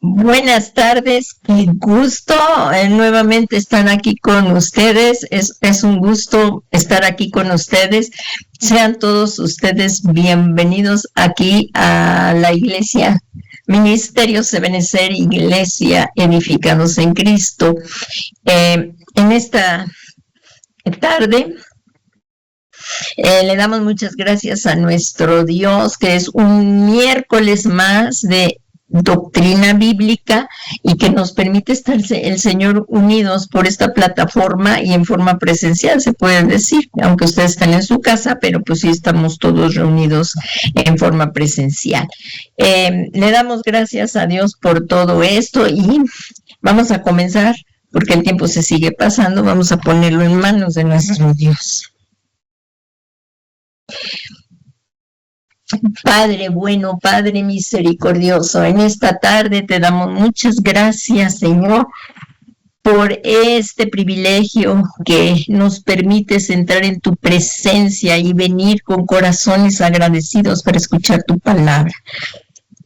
Buenas tardes, qué gusto nuevamente estar aquí con ustedes. Es un gusto estar aquí con ustedes. Sean todos ustedes bienvenidos aquí a la iglesia Ministerios Ebenezer, Iglesia Edificados en Cristo. En esta tarde le damos muchas gracias a nuestro Dios, que es un miércoles más de doctrina bíblica y que nos permite estar el Señor unidos por esta plataforma y en forma presencial, se puede decir, aunque ustedes están en su casa, pero pues sí estamos todos reunidos en forma presencial. Le damos gracias a Dios por todo esto y vamos a comenzar, porque el tiempo se sigue pasando, vamos a ponerlo en manos de nuestro Dios. Padre bueno, Padre misericordioso, en esta tarde te damos muchas gracias, Señor, por este privilegio que nos permites entrar en tu presencia y venir con corazones agradecidos para escuchar tu palabra.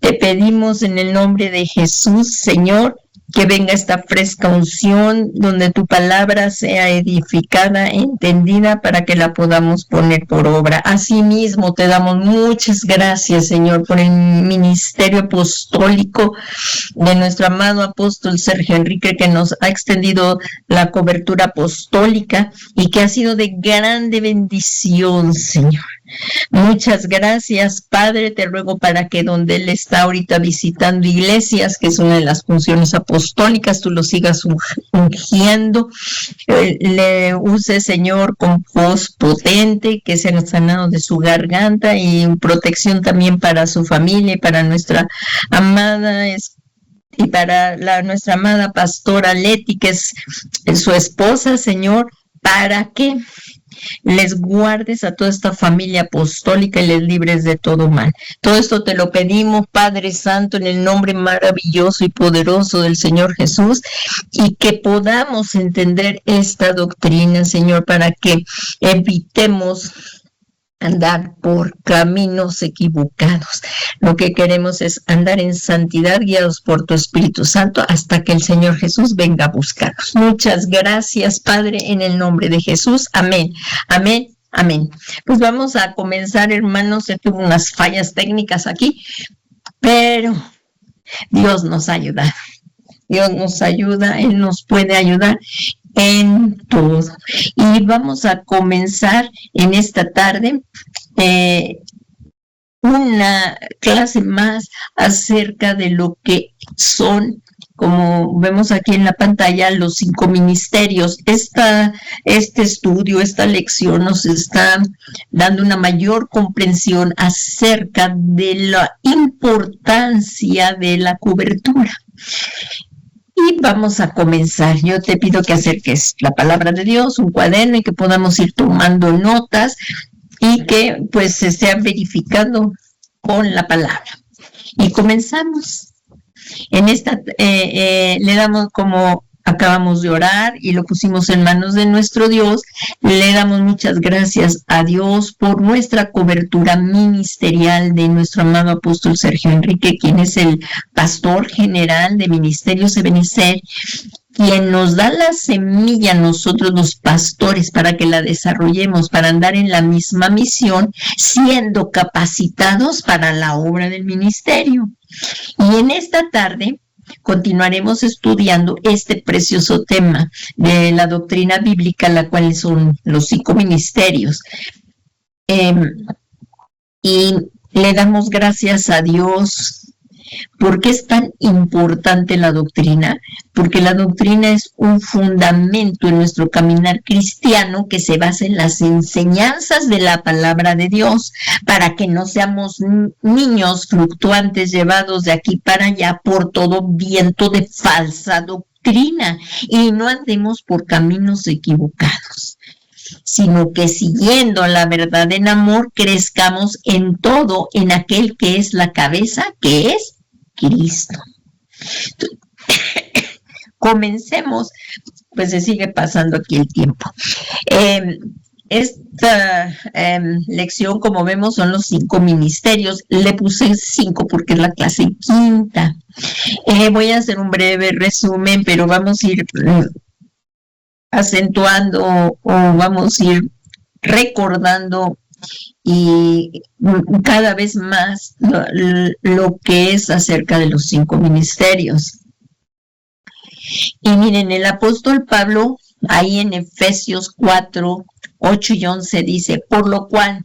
Te pedimos en el nombre de Jesús, Señor, que venga esta fresca unción donde tu palabra sea edificada, entendida, para que la podamos poner por obra. Asimismo, te damos muchas gracias, Señor, por el ministerio apostólico de nuestro amado apóstol Sergio Enrique, que nos ha extendido la cobertura apostólica y que ha sido de grande bendición, Señor. Muchas gracias, Padre, te ruego para que donde Él está ahorita visitando iglesias, que es una de las funciones apostólicas, tú lo sigas ungiendo, le use, Señor, con voz potente, que sean sanados de su garganta y protección también para su familia y para nuestra amada y para nuestra amada pastora Leti, que es su esposa, Señor, para que les guardes a toda esta familia apostólica y les libres de todo mal. Todo esto te lo pedimos, Padre Santo, en el nombre maravilloso y poderoso del Señor Jesús, y que podamos entender esta doctrina, Señor, para que evitemos andar por caminos equivocados. Lo que queremos es andar en santidad, guiados por tu Espíritu Santo, hasta que el Señor Jesús venga a buscarnos. Muchas gracias, Padre, en el nombre de Jesús. Amén, amén, amén. Pues vamos a comenzar, hermanos. Se tuvo unas fallas técnicas aquí, pero Dios nos ayuda. Dios nos ayuda, Él nos puede ayudar en todo. Y vamos a comenzar en esta tarde una clase más acerca de lo que son, como vemos aquí en la pantalla, los 5 ministerios. Este estudio, esta lección nos está dando una mayor comprensión acerca de la importancia de la cobertura. Y vamos a comenzar. Yo te pido que acerques la palabra de Dios, un cuaderno, y que podamos ir tomando notas y que pues se esté verificando con la palabra. Y comenzamos. En esta le damos, como acabamos de orar y lo pusimos en manos de nuestro Dios, le damos muchas gracias a Dios por nuestra cobertura ministerial de nuestro amado apóstol Sergio Enrique, quien es el pastor general de Ministerios Ebenezer, quien nos da la semilla a nosotros los pastores para que la desarrollemos, para andar en la misma misión, siendo capacitados para la obra del ministerio. Y en esta tarde continuaremos estudiando este precioso tema de la doctrina bíblica, la cual son los 5 ministerios. Y le damos gracias a Dios. ¿Por qué es tan importante la doctrina? Porque la doctrina es un fundamento en nuestro caminar cristiano que se basa en las enseñanzas de la palabra de Dios, para que no seamos niños fluctuantes llevados de aquí para allá por todo viento de falsa doctrina y no andemos por caminos equivocados, sino que siguiendo la verdad en amor crezcamos en todo en aquel que es la cabeza, que es Cristo. Comencemos, pues se sigue pasando aquí el tiempo. esta lección, como vemos, son los 5 ministerios. Le puse 5 porque es la clase quinta. Voy a hacer un breve resumen, pero vamos a ir acentuando o vamos a ir recordando y cada vez más lo que es acerca de los 5 ministerios. Y miren, el apóstol Pablo, ahí en Efesios 4, 8 y 11 dice, por lo cual,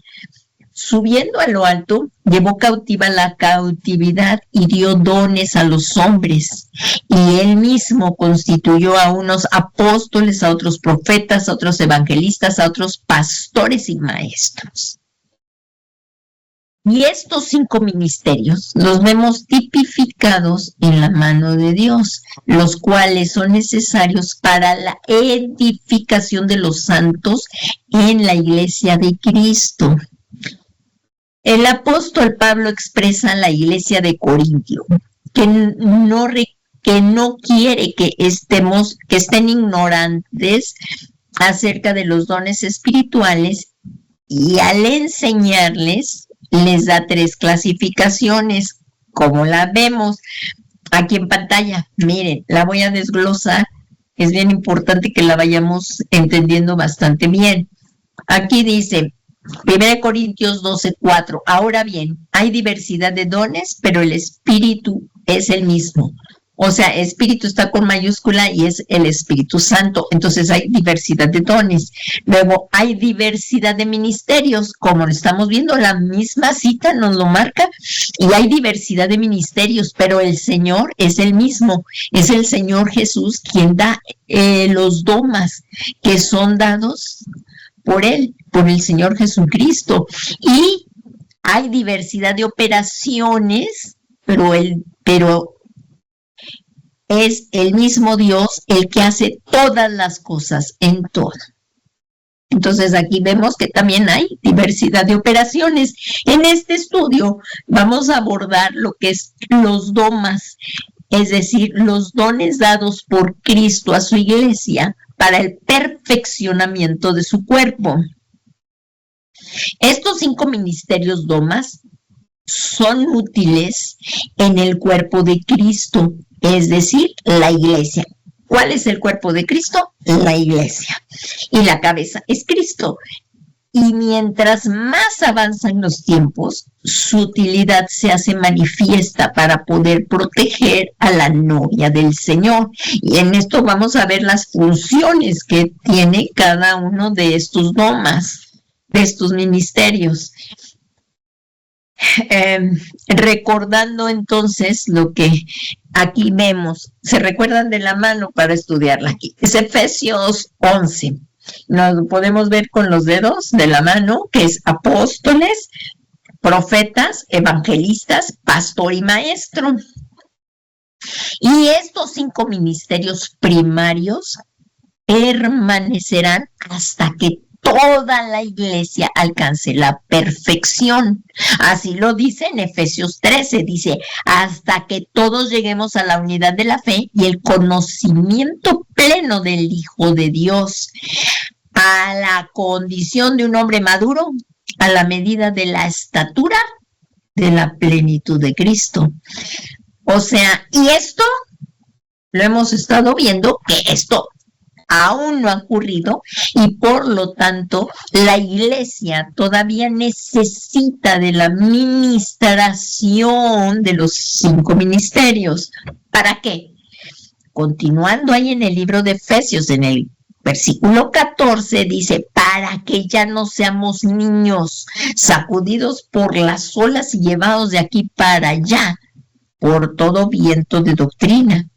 subiendo a lo alto, llevó cautiva la cautividad y dio dones a los hombres. Y él mismo constituyó a unos apóstoles, a otros profetas, a otros evangelistas, a otros pastores y maestros. Y estos 5 ministerios los vemos tipificados en la mano de Dios, los cuales son necesarios para la edificación de los santos en la iglesia de Cristo. El apóstol Pablo expresa a la iglesia de Corintio que no quiere que estén ignorantes acerca de los dones espirituales, y al enseñarles les da 3 clasificaciones, como la vemos aquí en pantalla. Miren, la voy a desglosar, es bien importante que la vayamos entendiendo bastante bien. Aquí dice, 1 Corintios 12:4, ahora bien, hay diversidad de dones, pero el Espíritu es el mismo. O sea, Espíritu está con mayúscula y es el Espíritu Santo. Entonces hay diversidad de dones. Luego hay diversidad de ministerios, como lo estamos viendo, la misma cita nos lo marca. Y hay diversidad de ministerios, pero el Señor es el mismo. Es el Señor Jesús quien da los dones que son dados por Él, por el Señor Jesucristo. Y hay diversidad de operaciones, pero es el mismo Dios el que hace todas las cosas en todo. Entonces aquí vemos que también hay diversidad de operaciones. En este estudio vamos a abordar lo que es los dones, es decir, los dones dados por Cristo a su iglesia para el perfeccionamiento de su cuerpo. Estos 5 ministerios dones son útiles en el cuerpo de Cristo, es decir, la iglesia. ¿Cuál es el cuerpo de Cristo? La iglesia. Y la cabeza es Cristo. Y mientras más avanzan los tiempos, su utilidad se hace manifiesta para poder proteger a la novia del Señor. Y en esto vamos a ver las funciones que tiene cada uno de estos dones, de estos ministerios. Recordando entonces lo que aquí vemos, se recuerdan de la mano para estudiarla aquí, es Efesios 11, nos podemos ver con los dedos de la mano, que es apóstoles, profetas, evangelistas, pastor y maestro. Y estos 5 ministerios primarios permanecerán hasta que toda la iglesia alcance la perfección. Así lo dice en Efesios 13, dice, hasta que todos lleguemos a la unidad de la fe y el conocimiento pleno del Hijo de Dios, a la condición de un hombre maduro, a la medida de la estatura de la plenitud de Cristo. O sea, y esto lo hemos estado viendo, que esto aún no ha ocurrido, y por lo tanto la iglesia todavía necesita de la ministración de los 5 ministerios. ¿Para qué? Continuando ahí en el libro de Efesios, en el versículo 14, dice, para que ya no seamos niños, sacudidos por las olas y llevados de aquí para allá, por todo viento de doctrina,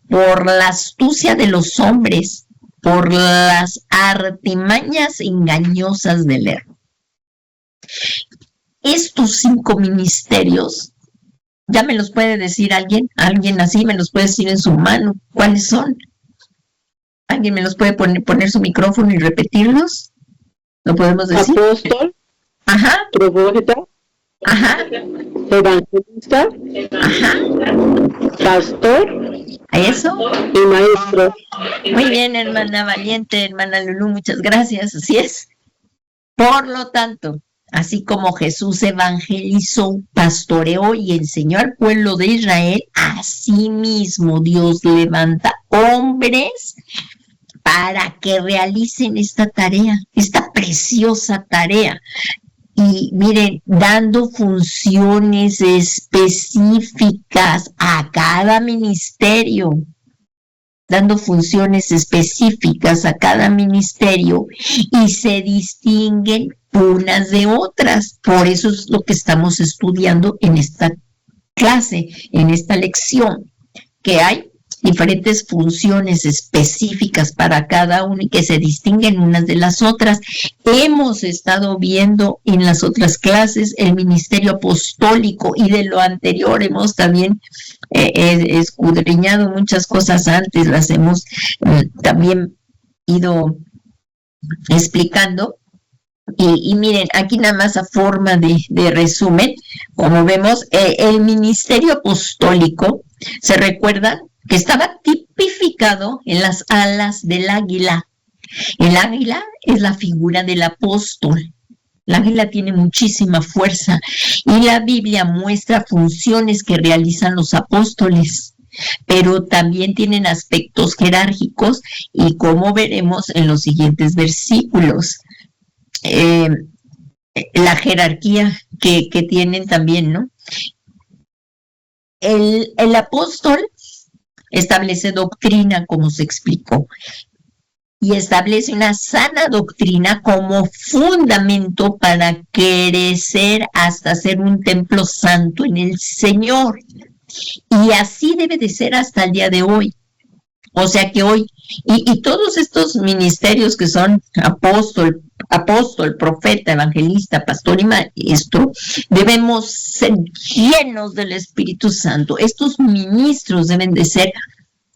por la astucia de los hombres, por las artimañas engañosas del error. Estos 5 ministerios, ¿ya me los puede decir alguien? ¿Alguien así me los puede decir en su mano? ¿Cuáles son? ¿Alguien me los puede poner su micrófono y repetirlos? ¿Lo podemos decir? Apóstol. Ajá. Profeta. Ajá. Evangelista. Ajá. Pastor. ¿Eso? Y maestro. Muy bien, hermana Valiente, hermana Lulú, muchas gracias, así es. Por lo tanto, así como Jesús evangelizó, pastoreó y enseñó al pueblo de Israel, asimismo Dios levanta hombres para que realicen esta tarea, esta preciosa tarea. Y miren, dando funciones específicas a cada ministerio, dando funciones específicas a cada ministerio y se distinguen unas de otras. Por eso es lo que estamos estudiando en esta clase, en esta lección, que hay diferentes funciones específicas para cada uno y que se distinguen unas de las otras. Hemos estado viendo en las otras clases el ministerio apostólico y de lo anterior hemos también escudriñado muchas cosas antes, las hemos también ido explicando. Y miren, aquí nada más a forma de resumen, como vemos, el ministerio apostólico, ¿se recuerdan? Que estaba tipificado en las alas del águila. El águila es la figura del apóstol. El águila tiene muchísima fuerza y la Biblia muestra funciones que realizan los apóstoles, pero también tienen aspectos jerárquicos y como veremos en los siguientes versículos. La jerarquía que tienen también, ¿no? El apóstol establece doctrina, como se explicó, y establece una sana doctrina como fundamento para crecer hasta ser un templo santo en el Señor. Y así debe de ser hasta el día de hoy. O sea que hoy, y todos estos ministerios que son apóstol, profeta, evangelista, pastor y maestro, debemos ser llenos del Espíritu Santo. Estos ministros deben de ser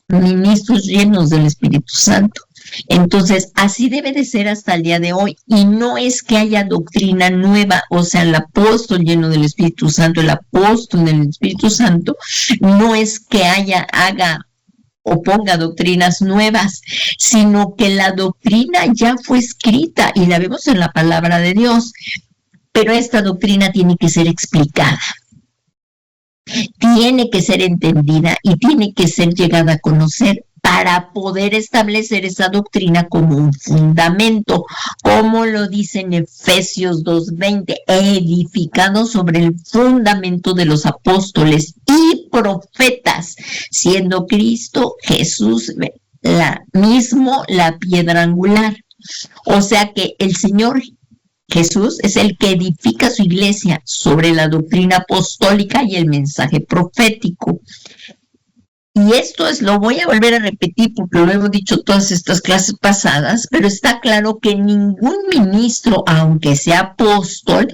ministros llenos del Espíritu Santo. Entonces, así debe de ser hasta el día de hoy. Y no es que haya doctrina nueva, o sea, el apóstol lleno del Espíritu Santo, el apóstol del Espíritu Santo, no es que haga o ponga doctrinas nuevas, sino que la doctrina ya fue escrita y la vemos en la palabra de Dios, pero esta doctrina tiene que ser explicada, tiene que ser entendida y tiene que ser llegada a conocer para poder establecer esa doctrina como un fundamento, como lo dice en Efesios 2:20, edificado sobre el fundamento de los apóstoles y profetas, siendo Cristo Jesús la piedra angular. O sea que el Señor Jesús es el que edifica su iglesia sobre la doctrina apostólica y el mensaje profético. Y esto lo voy a volver a repetir porque lo hemos dicho todas estas clases pasadas, pero está claro que ningún ministro, aunque sea apóstol,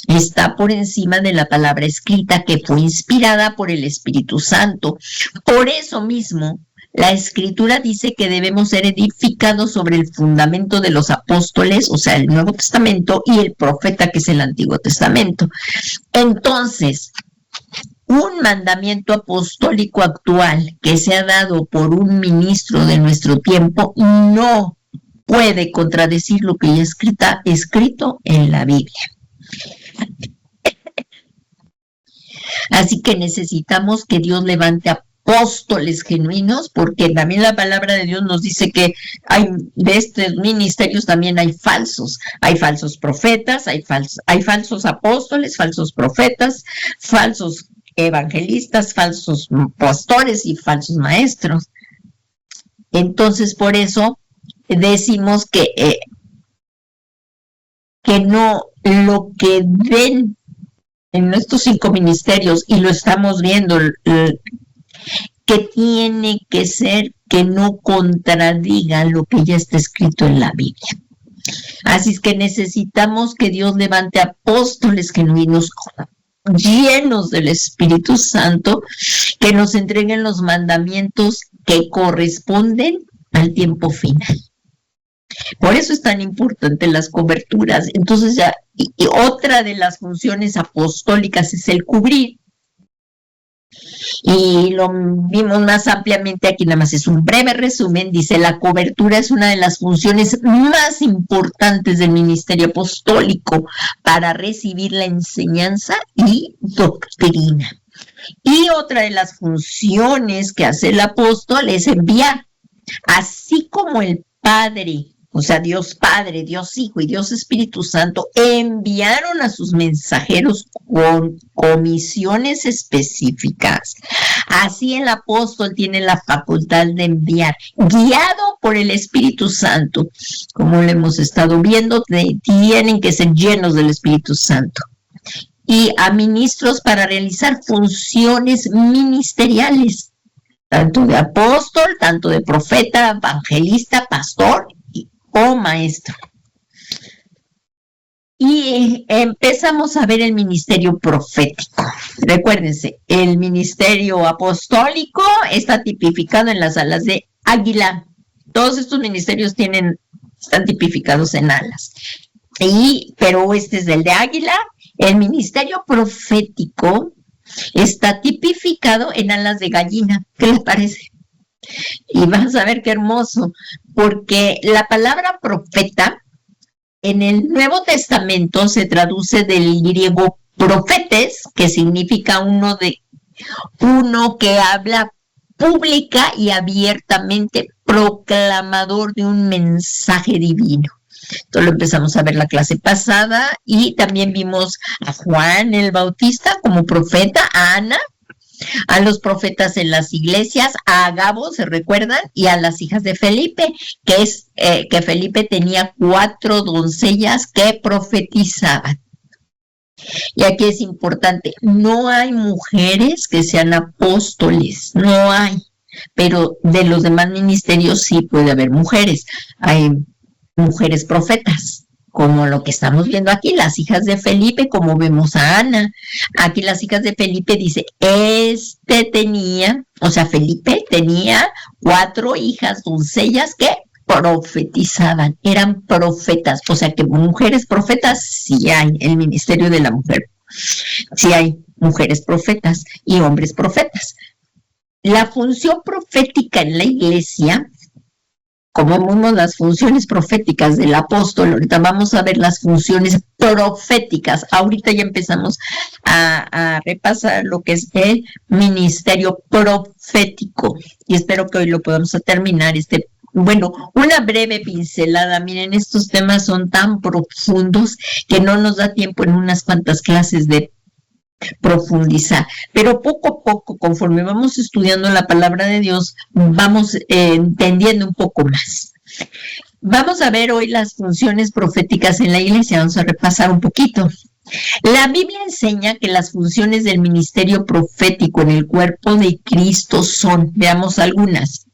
está por encima de la palabra escrita que fue inspirada por el Espíritu Santo. Por eso mismo, la Escritura dice que debemos ser edificados sobre el fundamento de los apóstoles, o sea, el Nuevo Testamento, y el profeta, que es el Antiguo Testamento. Entonces, un mandamiento apostólico actual que se ha dado por un ministro de nuestro tiempo no puede contradecir lo que ya está escrito en la Biblia. Así que necesitamos que Dios levante apóstoles genuinos, porque también la palabra de Dios nos dice que de estos ministerios también hay falsos profetas, hay falsos apóstoles, falsos profetas, falsos evangelistas, falsos pastores y falsos maestros. Entonces, por eso decimos que no, lo que ven en estos 5 ministerios, y lo estamos viendo, que tiene que ser que no contradiga lo que ya está escrito en la Biblia. Así es que necesitamos que Dios levante apóstoles genuinos, llenos del Espíritu Santo, que nos entreguen los mandamientos que corresponden al tiempo final. Por eso es tan importante las coberturas. Entonces y otra de las funciones apostólicas es el cubrir. Y lo vimos más ampliamente aquí, nada más es un breve resumen. Dice: la cobertura es una de las funciones más importantes del ministerio apostólico para recibir la enseñanza y doctrina. Y otra de las funciones que hace el apóstol es enviar, así como el Padre, o sea, Dios Padre, Dios Hijo y Dios Espíritu Santo enviaron a sus mensajeros con comisiones específicas. Así el apóstol tiene la facultad de enviar, guiado por el Espíritu Santo. Como lo hemos estado viendo, tienen que ser llenos del Espíritu Santo. Y a ministros para realizar funciones ministeriales, tanto de apóstol, tanto de profeta, evangelista, pastor o maestro. Y empezamos a ver el ministerio profético. Recuérdense, el ministerio apostólico está tipificado en las alas de águila. Todos estos ministerios están tipificados en alas. Pero este es el de águila. El ministerio profético está tipificado en alas de gallina. ¿Qué les parece? Y vas a ver qué hermoso, porque la palabra profeta en el Nuevo Testamento se traduce del griego profetes, que significa uno que habla pública y abiertamente, proclamador de un mensaje divino. Esto lo empezamos a ver la clase pasada, y también vimos a Juan el Bautista como profeta, a Ana, a los profetas en las iglesias, a Agabo, ¿se recuerdan? Y a las hijas de Felipe, que Felipe tenía 4 doncellas que profetizaban. Y aquí es importante, no hay mujeres que sean apóstoles, no hay, pero de los demás ministerios sí puede haber mujeres. Hay mujeres profetas, como lo que estamos viendo aquí, las hijas de Felipe, como vemos a Ana. Aquí las hijas de Felipe dice, Felipe tenía 4 hijas doncellas que profetizaban, eran profetas, o sea que mujeres profetas sí hay, el ministerio de la mujer, sí hay mujeres profetas y hombres profetas. La función profética en la iglesia, como vemos las funciones proféticas del apóstol, ahorita vamos a ver las funciones proféticas. Ahorita ya empezamos a repasar lo que es el ministerio profético, y espero que hoy lo podamos terminar. Una breve pincelada. Miren, estos temas son tan profundos que no nos da tiempo en unas cuantas clases de profundizar, pero poco a poco, conforme vamos estudiando la palabra de Dios, vamos entendiendo un poco más. Vamos a ver hoy las funciones proféticas en la iglesia, vamos a repasar un poquito. La Biblia enseña que las funciones del ministerio profético en el cuerpo de Cristo son, veamos algunas: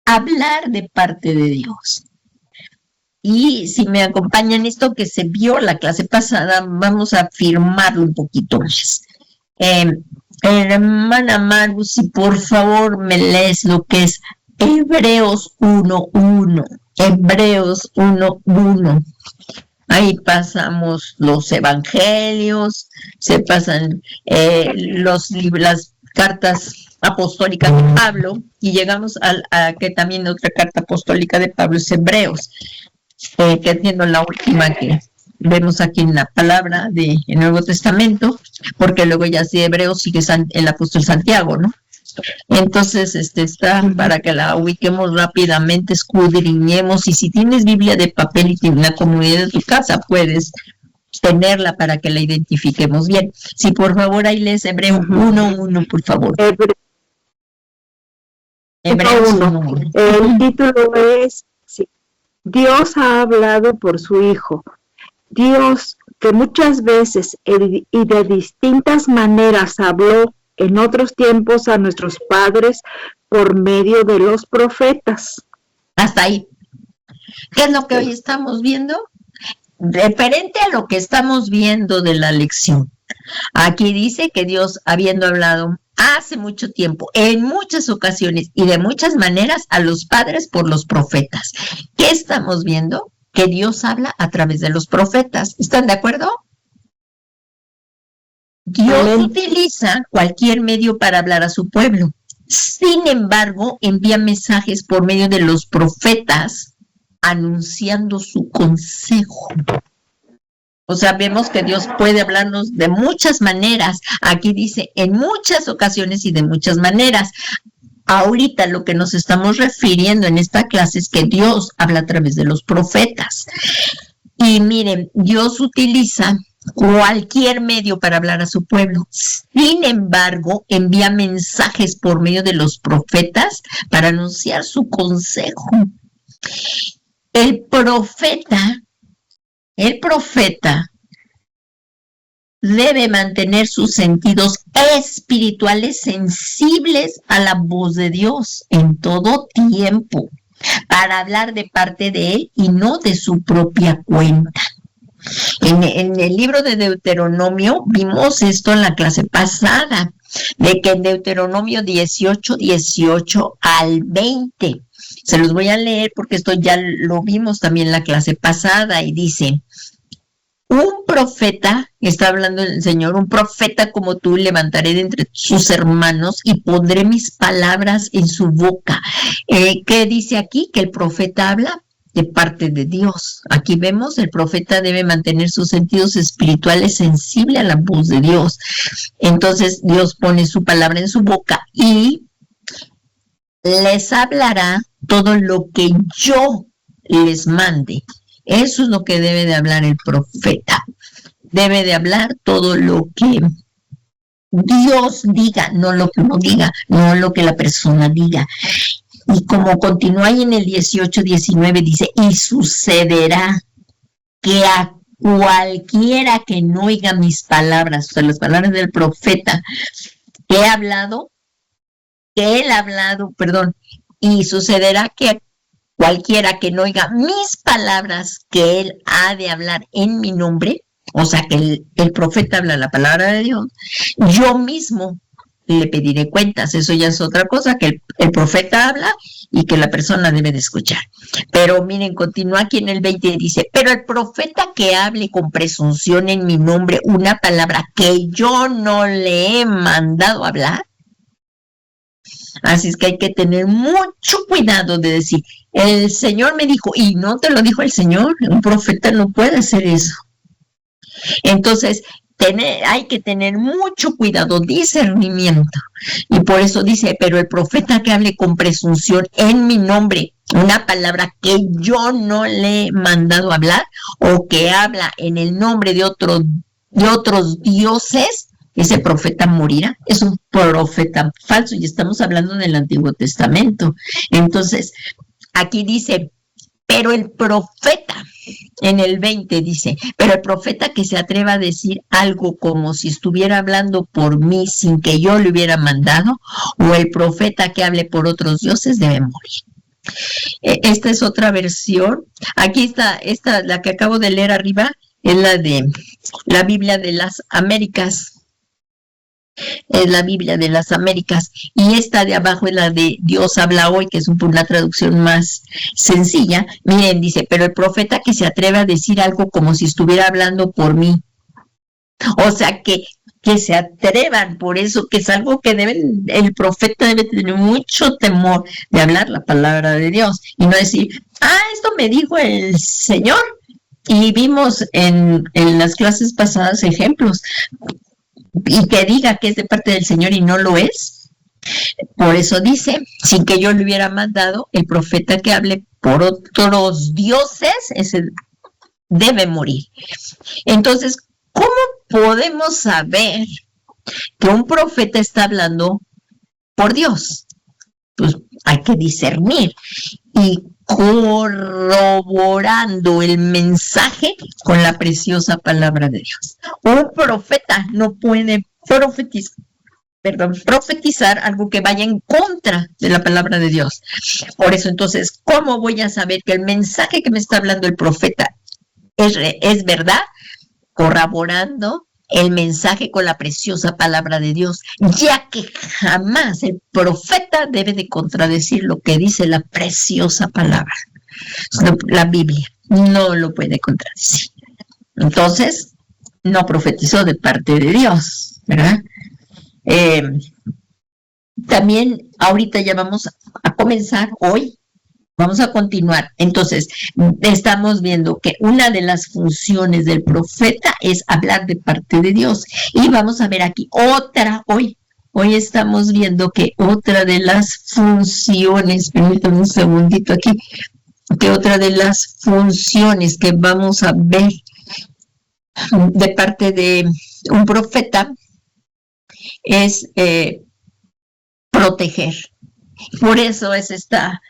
hablar de parte de Dios. Y si me acompañan esto que se vio la clase pasada, vamos a afirmarlo un poquito más. Hermana Maru, si por favor me lees lo que es Hebreos 1:1. Hebreos 1:1. Ahí pasamos los evangelios, se pasan las cartas apostólicas de Pablo, y llegamos a que también otra carta apostólica de Pablo es Hebreos, que entiendo la última que vemos aquí en la palabra del Nuevo Testamento, porque luego ya si Hebreos sigue el apóstol Santiago, ¿no? Entonces, está para que la ubiquemos rápidamente, escudriñemos, y si tienes Biblia de papel y tienes la comunidad de tu casa, puedes tenerla para que la identifiquemos bien. Si por favor ahí lees Hebreos 1:1, por favor. Hebreos 1:1. El título es Dios ha hablado por su Hijo. Dios, que muchas veces y de distintas maneras habló en otros tiempos a nuestros padres por medio de los profetas. Hasta ahí. ¿Qué es lo que hoy estamos viendo? Referente a lo que estamos viendo de la lección. Aquí dice que Dios, habiendo hablado hace mucho tiempo, en muchas ocasiones y de muchas maneras, a los padres por los profetas. ¿Qué estamos viendo? Que Dios habla a través de los profetas. ¿Están de acuerdo? Dios Amén. utiliza cualquier medio para hablar a su pueblo. Sin embargo, envía mensajes por medio de los profetas anunciando su consejo. O sea, vemos que Dios puede hablarnos de muchas maneras. Aquí dice en muchas ocasiones y de muchas maneras. Ahorita lo que nos estamos refiriendo en esta clase es que Dios habla a través de los profetas. Y miren, Dios utiliza cualquier medio para hablar a su pueblo. Sin embargo, envía mensajes por medio de los profetas para anunciar su consejo. El profeta debe mantener sus sentidos espirituales sensibles a la voz de Dios en todo tiempo, para hablar de parte de Él y no de su propia cuenta. En el libro de Deuteronomio vimos esto en la clase pasada, de que en Deuteronomio 18 al 20, se los voy a leer porque esto ya lo vimos también en la clase pasada, y dice: un profeta, está hablando el Señor, un profeta como tú levantaré de entre sus hermanos y pondré mis palabras en su boca. ¿Qué dice aquí? Que el profeta habla de parte de Dios. Aquí vemos, el profeta debe mantener sus sentidos espirituales sensibles a la voz de Dios. Entonces Dios pone su palabra en su boca y les hablará todo lo que yo les mande. Eso es lo que debe de hablar el profeta. Debe de hablar todo lo que Dios diga, no lo que uno diga, no lo que la persona diga. Y como continúa ahí en el 18-19, dice: y sucederá que a cualquiera que no oiga mis palabras, o sea, las palabras del profeta que él ha hablado, y sucederá que a cualquiera que no oiga mis palabras que él ha de hablar en mi nombre, o sea, que el profeta habla la palabra de Dios, yo mismo le pediré cuentas. Eso ya es otra cosa, que el profeta habla y que la persona debe de escuchar. Pero miren, continúa aquí en el 20, dice: pero el profeta que hable con presunción en mi nombre una palabra que yo no le he mandado hablar. Así es que hay que tener mucho cuidado de decir: el Señor me dijo, y no te lo dijo el Señor. Un profeta no puede hacer eso. Entonces, hay que tener mucho cuidado, discernimiento. Y por eso dice: pero el profeta que hable con presunción en mi nombre una palabra que yo no le he mandado hablar, o que habla en el nombre de otros dioses, ese profeta morirá. Es un profeta falso, y estamos hablando del Antiguo Testamento. Entonces, aquí dice: pero el profeta, en el 20 dice: pero el profeta que se atreva a decir algo como si estuviera hablando por mí sin que yo le hubiera mandado, o el profeta que hable por otros dioses, debe morir. Esta es otra versión. Aquí está, esta, la que acabo de leer arriba, es la de la Biblia de las Américas. Es la Biblia de las Américas, y esta de abajo es la de Dios habla hoy, que es una traducción más sencilla. Miren, dice: pero el profeta que se atreve a decir algo como si estuviera hablando por mí. O sea, que se atrevan, por eso que es algo que el profeta debe tener mucho temor de hablar la palabra de Dios, y no decir: esto me dijo el Señor. Y vimos en las clases pasadas ejemplos, y que diga que es de parte del Señor y no lo es. Por eso dice: sin que yo le hubiera mandado, el profeta que hable por otros dioses, ese debe morir. Entonces, ¿cómo podemos saber que un profeta está hablando por Dios? Pues hay que discernir y corroborando el mensaje con la preciosa palabra de Dios. Un profeta no puede profetizar algo que vaya en contra de la palabra de Dios. Por eso, entonces, ¿cómo voy a saber que el mensaje que me está hablando el profeta es verdad? Corroborando el mensaje con la preciosa palabra de Dios, ya que jamás el profeta debe de contradecir lo que dice la preciosa palabra. La Biblia no lo puede contradecir. Entonces, no profetizó de parte de Dios. ¿verdad? También ahorita ya vamos a comenzar hoy. Vamos a continuar. Entonces, estamos viendo que una de las funciones del profeta es hablar de parte de Dios. Y vamos a ver aquí otra hoy. Hoy estamos viendo que otra de las funciones, permítanme un segundito aquí, que otra de las funciones que vamos a ver de parte de un profeta es proteger. Por eso es esta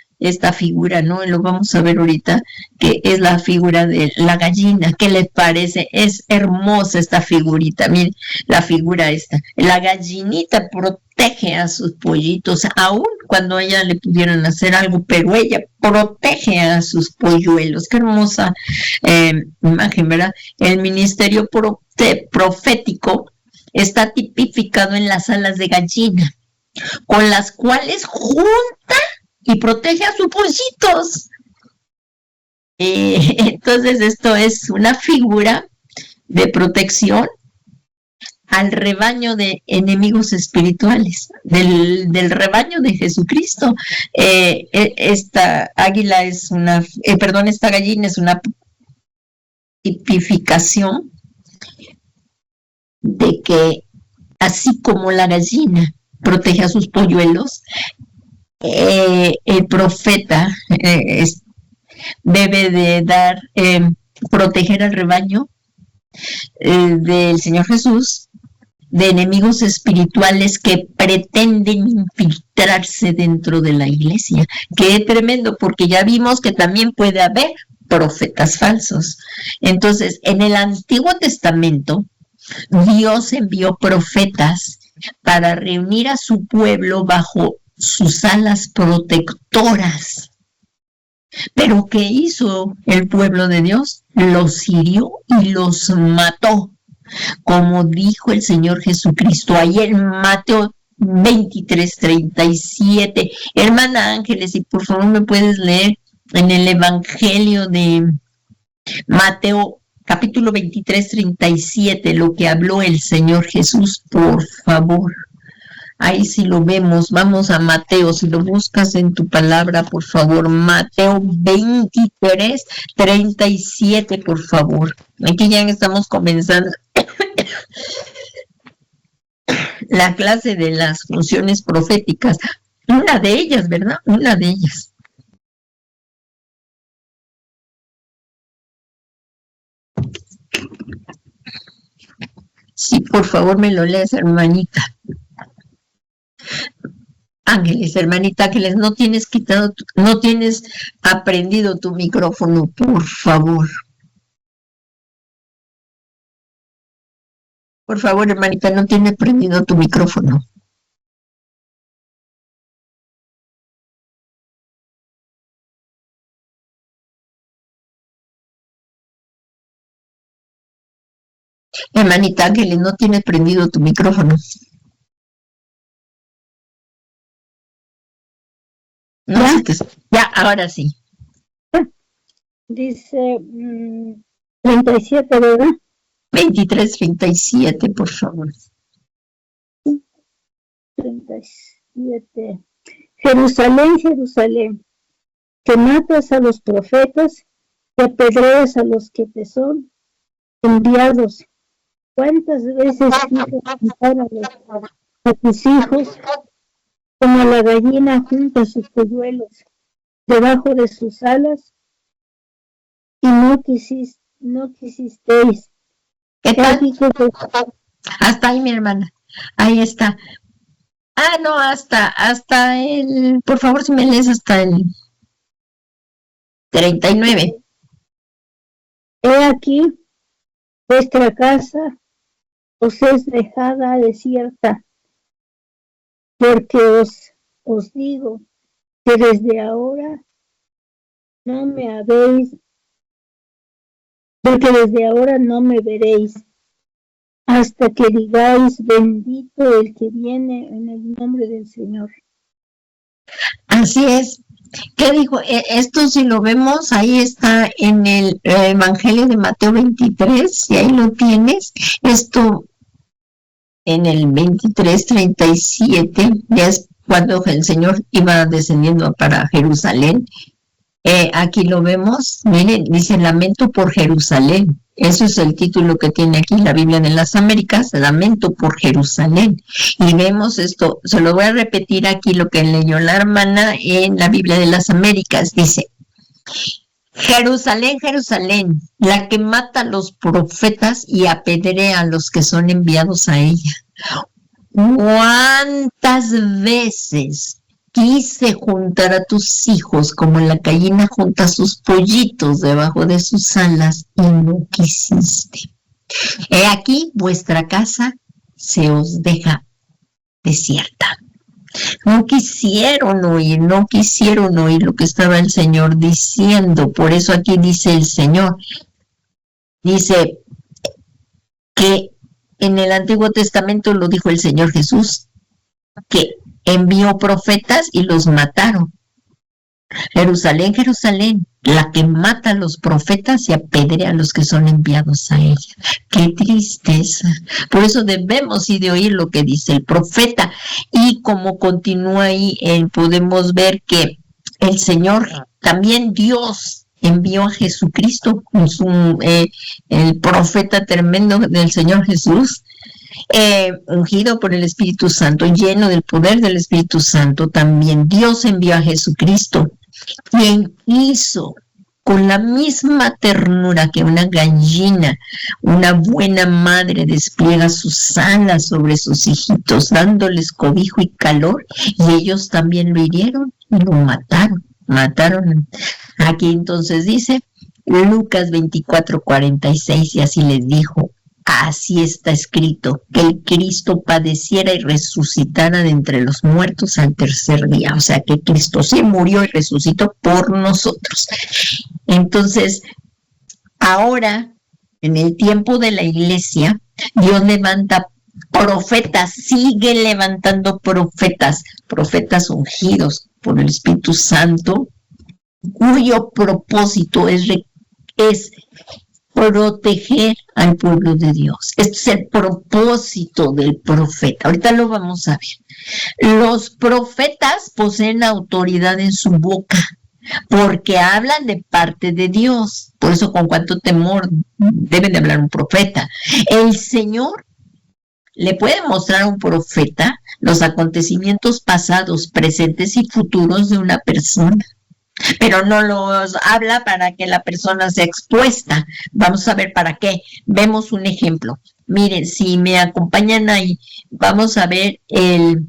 figura, ¿no? Lo vamos a ver ahorita, que es la figura de la gallina. ¿Qué le parece? Es hermosa esta figurita, miren, la figura esta. La gallinita protege a sus pollitos, aun cuando a ella le pudieran hacer algo, pero ella protege a sus polluelos. Qué hermosa imagen, ¿verdad? El ministerio profético está tipificado en las alas de gallina, con las cuales junta y protege a sus pollitos. Entonces esto es una figura de protección al rebaño de enemigos espirituales, del rebaño de Jesucristo. Esta águila es esta gallina es una tipificación de que así como la gallina protege a sus polluelos, el profeta debe de proteger al rebaño del Señor Jesús de enemigos espirituales que pretenden infiltrarse dentro de la iglesia. Qué tremendo, porque ya vimos que también puede haber profetas falsos. Entonces, en el Antiguo Testamento, Dios envió profetas para reunir a su pueblo bajo sus alas protectoras. Pero ¿qué hizo el pueblo de Dios? Los hirió y los mató, como dijo el Señor Jesucristo ahí en Mateo 23:37. Hermana Ángeles, si por favor me puedes leer en el Evangelio de Mateo capítulo 23:37 lo que habló el Señor Jesús, por favor. Ahí sí lo vemos. Vamos a Mateo, si lo buscas en tu palabra, por favor. Mateo 23:37, por favor. Aquí ya estamos comenzando la clase de las funciones proféticas. Una de ellas, ¿verdad? Una de ellas. Sí, por favor me lo lees, hermanita. Ángeles, hermanita Ángeles, no tienes aprendido tu micrófono, por favor. Por favor, hermanita, no tiene prendido tu micrófono. Hermanita Ángeles, no tienes prendido tu micrófono. No sé qué. Ya, ahora sí. Dice 37, ¿verdad? 23:37, por favor. 37. Jerusalén, Jerusalén, que matas a los profetas y apedreas a los que te son enviados. ¿Cuántas veces quise juntar a tus hijos como la gallina junta sus polluelos debajo de sus alas? Y no quisisteis. ¿Qué tal? Hasta ahí, mi hermana. Ahí está. Ah, no, hasta el, por favor, si me lees hasta el 39. He aquí, vuestra casa os es dejada desierta, porque os digo que desde ahora no me veréis, hasta que digáis, bendito el que viene en el nombre del Señor. Así es. ¿Qué dijo? Esto si lo vemos, ahí está en el Evangelio de Mateo 23, y ahí lo tienes. Esto en el 23:37, es cuando el Señor iba descendiendo para Jerusalén. Aquí lo vemos, miren, dice lamento por Jerusalén. Eso es el título que tiene aquí la Biblia de las Américas, lamento por Jerusalén. Y vemos esto, se lo voy a repetir aquí lo que leyó la hermana en la Biblia de las Américas. Dice, Jerusalén, Jerusalén, la que mata a los profetas y apedrea a los que son enviados a ella. ¿Cuántas veces quise juntar a tus hijos como la gallina junta sus pollitos debajo de sus alas y no quisiste? He aquí vuestra casa se os deja desierta. No quisieron oír lo que estaba el Señor diciendo. Por eso aquí dice el Señor, dice que en el Antiguo Testamento lo dijo el Señor Jesús, que envió profetas y los mataron. Jerusalén, Jerusalén, la que mata a los profetas y apedrea a los que son enviados a ella. ¡Qué tristeza! Por eso debemos ir de oír lo que dice el profeta. Y como continúa ahí, podemos ver que el Señor, también Dios, envió a Jesucristo, el profeta tremendo del Señor Jesús, ungido por el Espíritu Santo, lleno del poder del Espíritu Santo. También Dios envió a Jesucristo, quien hizo con la misma ternura que una gallina, una buena madre despliega sus alas sobre sus hijitos, dándoles cobijo y calor, y ellos también lo hirieron y lo mataron. Aquí entonces dice Lucas 24:46, y así les dijo, así está escrito, que el Cristo padeciera y resucitara de entre los muertos al tercer día. O sea, que Cristo sí murió y resucitó por nosotros. Entonces, ahora, en el tiempo de la iglesia, Dios levanta profetas, sigue levantando profetas ungidos por el Espíritu Santo, cuyo propósito es proteger al pueblo de Dios. Este es el propósito del profeta. Ahorita lo vamos a ver. Los profetas poseen autoridad en su boca, porque hablan de parte de Dios. Por eso, con cuánto temor debe de hablar un profeta. El Señor le puede mostrar a un profeta los acontecimientos pasados, presentes y futuros de una persona, pero no los habla para que la persona sea expuesta. Vamos a ver para qué. Vemos un ejemplo. Miren, si me acompañan ahí, vamos a ver el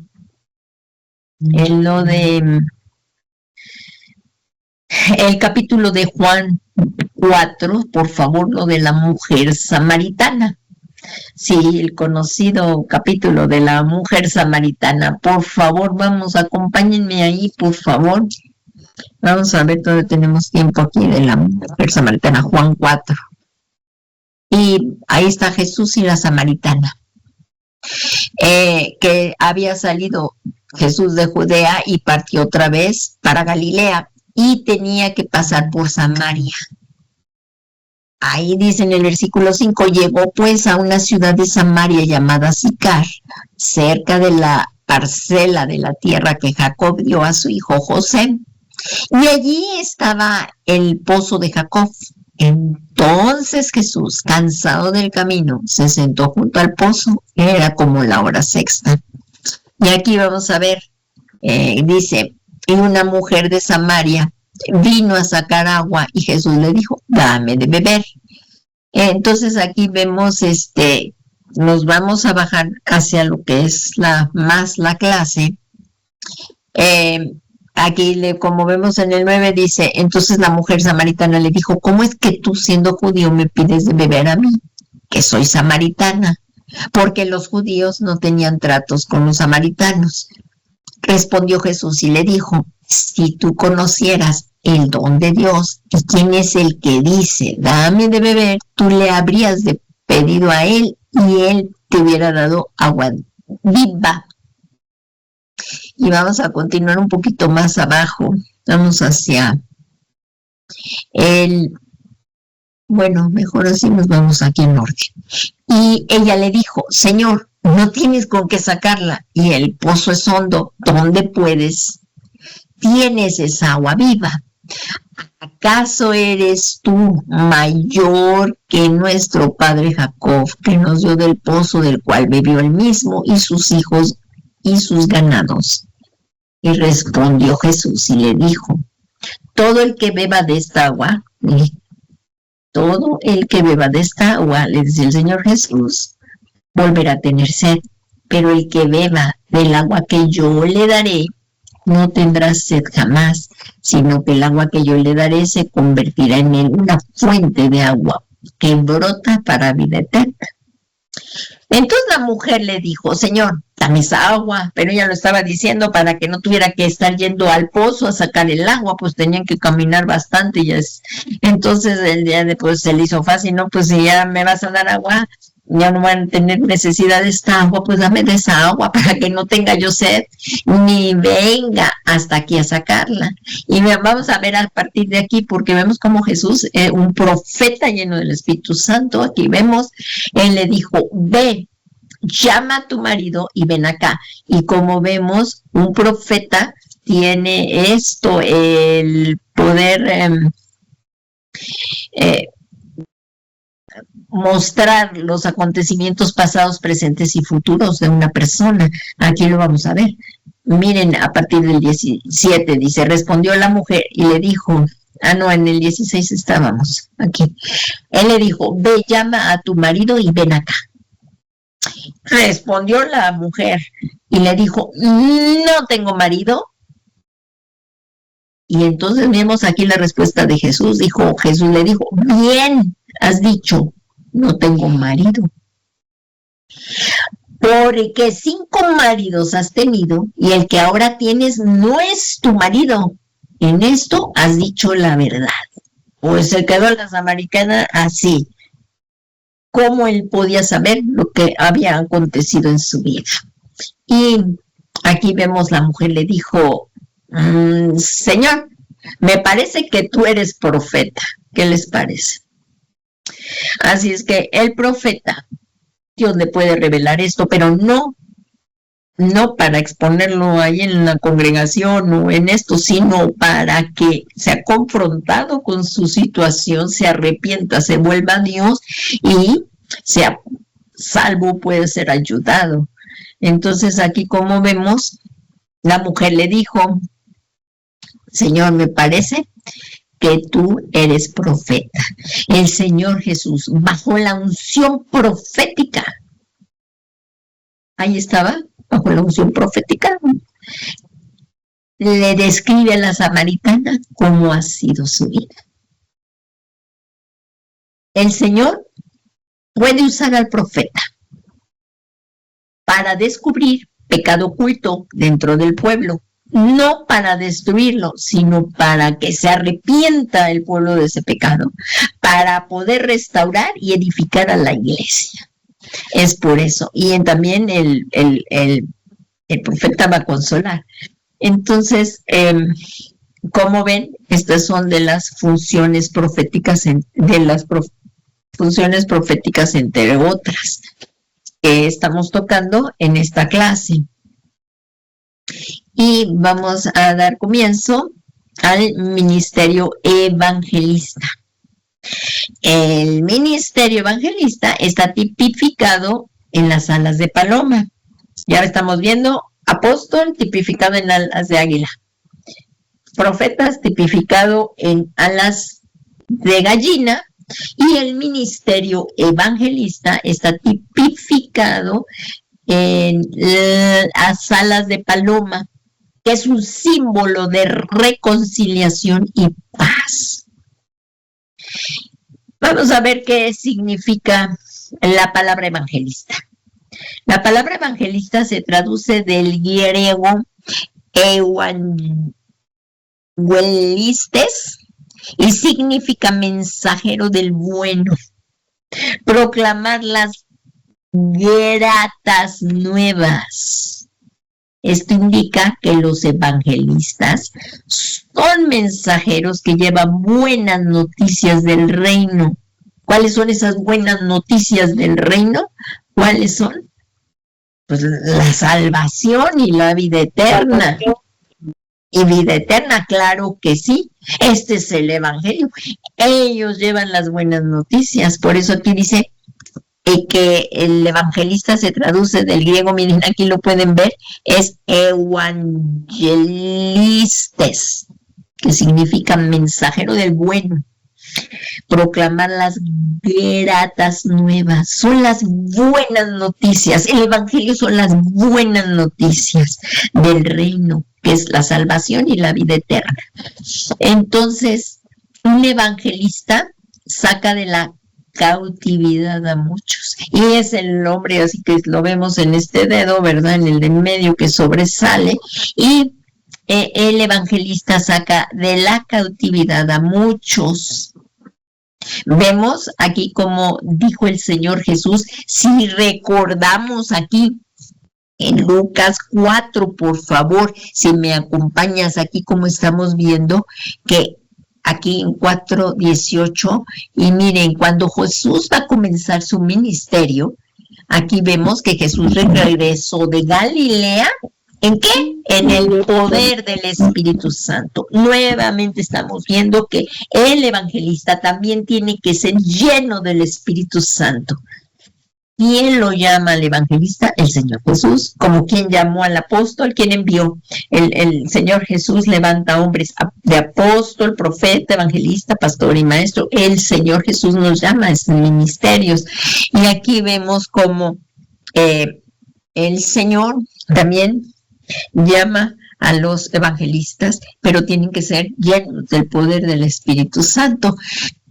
capítulo de Juan 4, por favor, lo de la mujer samaritana. Sí, el conocido capítulo de la mujer samaritana. Por favor, vamos, acompáñenme ahí, por favor. Vamos a ver, todavía tenemos tiempo aquí de la mujer samaritana, Juan 4. Y ahí está Jesús y la samaritana, que había salido Jesús de Judea y partió otra vez para Galilea y tenía que pasar por Samaria. Ahí dice en el versículo 5, llegó pues a una ciudad de Samaria llamada Sicar, cerca de la parcela de la tierra que Jacob dio a su hijo José. Y allí estaba el pozo de Jacob. Entonces Jesús, cansado del camino, se sentó junto al pozo. Era como la hora sexta. Y aquí vamos a ver, dice, y una mujer de Samaria vino a sacar agua y Jesús le dijo, dame de beber. Entonces aquí vemos, nos vamos a bajar hacia lo que es la clase. Aquí, como vemos en el 9, dice, entonces la mujer samaritana le dijo, ¿cómo es que tú, siendo judío, me pides de beber a mí, que soy samaritana? Porque los judíos no tenían tratos con los samaritanos. Respondió Jesús y le dijo, si tú conocieras el don de Dios y quién es el que dice, dame de beber, tú le habrías pedido a él y él te hubiera dado agua viva. Y vamos a continuar un poquito más abajo. Vamos hacia mejor así nos vamos aquí en orden. Y ella le dijo, Señor, no tienes con qué sacarla y el pozo es hondo, ¿dónde tienes esa agua viva? ¿Acaso eres tú mayor que nuestro padre Jacob, que nos dio del pozo del cual bebió él mismo y sus hijos y sus ganados? Y respondió Jesús y le dijo, todo el que beba de esta agua, todo el que beba de esta agua, le dice el Señor Jesús, volverá a tener sed, pero el que beba del agua que yo le daré, no tendrá sed jamás, sino que el agua que yo le daré se convertirá en él una fuente de agua que brota para vida eterna. Entonces la mujer le dijo, Señor, dame esa agua, pero ella lo estaba diciendo para que no tuviera que estar yendo al pozo a sacar el agua, pues tenían que caminar bastante. Entonces el día después se le hizo fácil, no, pues si ya me vas a dar agua, ya no van a tener necesidad de esta agua, pues dame de esa agua para que no tenga yo sed, ni venga hasta aquí a sacarla. Y vamos a ver a partir de aquí, porque vemos como Jesús, un profeta lleno del Espíritu Santo, aquí vemos, él le dijo, ve, llama a tu marido y ven acá. Y como vemos, un profeta tiene esto, el poder mostrar los acontecimientos pasados, presentes y futuros de una persona. Aquí lo vamos a ver. Miren, a partir del 17 dice, respondió la mujer y le dijo, en el 16 estábamos, aquí. Él le dijo, ve, llama a tu marido y ven acá. Respondió la mujer y le dijo, no tengo marido. Y entonces vemos aquí la respuesta de Jesús. Jesús le dijo, bien has dicho, no tengo marido. Porque 5 maridos has tenido y el que ahora tienes no es tu marido. En esto has dicho la verdad. Pues se quedó la samaritana así. ¿Cómo él podía saber lo que había acontecido en su vida? Y aquí vemos la mujer le dijo, Señor, me parece que tú eres profeta. ¿Qué les parece? Así es que el profeta, Dios le puede revelar esto, pero no para exponerlo ahí en la congregación o en esto, sino para que sea confrontado con su situación, se arrepienta, se vuelva a Dios y sea salvo, puede ser ayudado. Entonces aquí, como vemos, la mujer le dijo, Señor, me parece que tú eres profeta. El Señor Jesús, bajo la unción profética, ahí estaba, bajo la unción profética, le describe a la samaritana cómo ha sido su vida. El Señor puede usar al profeta para descubrir pecado oculto dentro del pueblo, no para destruirlo, sino para que se arrepienta el pueblo de ese pecado, para poder restaurar y edificar a la iglesia. Es por eso. Y también el profeta va a consolar. Entonces, como ven, estas son de las funciones proféticas, funciones proféticas entre otras que estamos tocando en esta clase. Y vamos a dar comienzo al ministerio evangelista. El ministerio evangelista está tipificado en las alas de paloma. Ya estamos viendo apóstol tipificado en alas de águila. Profetas tipificado en alas de gallina. Y el ministerio evangelista está tipificado en las alas de paloma, que es un símbolo de reconciliación y paz. Vamos a ver qué significa la palabra evangelista. La palabra evangelista se traduce del griego evangelistes y significa mensajero del bueno. Proclamar las gratas nuevas. Esto indica que los evangelistas son mensajeros que llevan buenas noticias del reino. ¿Cuáles son esas buenas noticias del reino? ¿Cuáles son? pues la salvación y la vida eterna. Y vida eterna, claro que sí. Este es el evangelio. Ellos llevan las buenas noticias. Por eso aquí dice que el evangelista se traduce del griego, miren, aquí lo pueden ver, es evangelistes, que significa mensajero del bueno. Proclamar las gratas nuevas, son las buenas noticias. El evangelio son las buenas noticias del reino, que es la salvación y la vida eterna. Entonces, un evangelista saca de la cautividad a muchos, y es el hombre, así que lo vemos en este dedo, ¿verdad? En el de medio que sobresale, y el evangelista saca de la cautividad a muchos. Vemos aquí como dijo el Señor Jesús, si recordamos aquí en Lucas 4, por favor, si me acompañas aquí como estamos viendo, que aquí en 4:18, y miren, cuando Jesús va a comenzar su ministerio, aquí vemos que Jesús regresó de Galilea, ¿en qué? En el poder del Espíritu Santo. Nuevamente estamos viendo que el evangelista también tiene que ser lleno del Espíritu Santo. ¿Quién lo llama al evangelista? El Señor Jesús, como quien llamó al apóstol, quien envió. El Señor Jesús levanta hombres de apóstol, profeta, evangelista, pastor y maestro. El Señor Jesús nos llama a estos ministerios. Y aquí vemos como el Señor también llama a los evangelistas, pero tienen que ser llenos del poder del Espíritu Santo.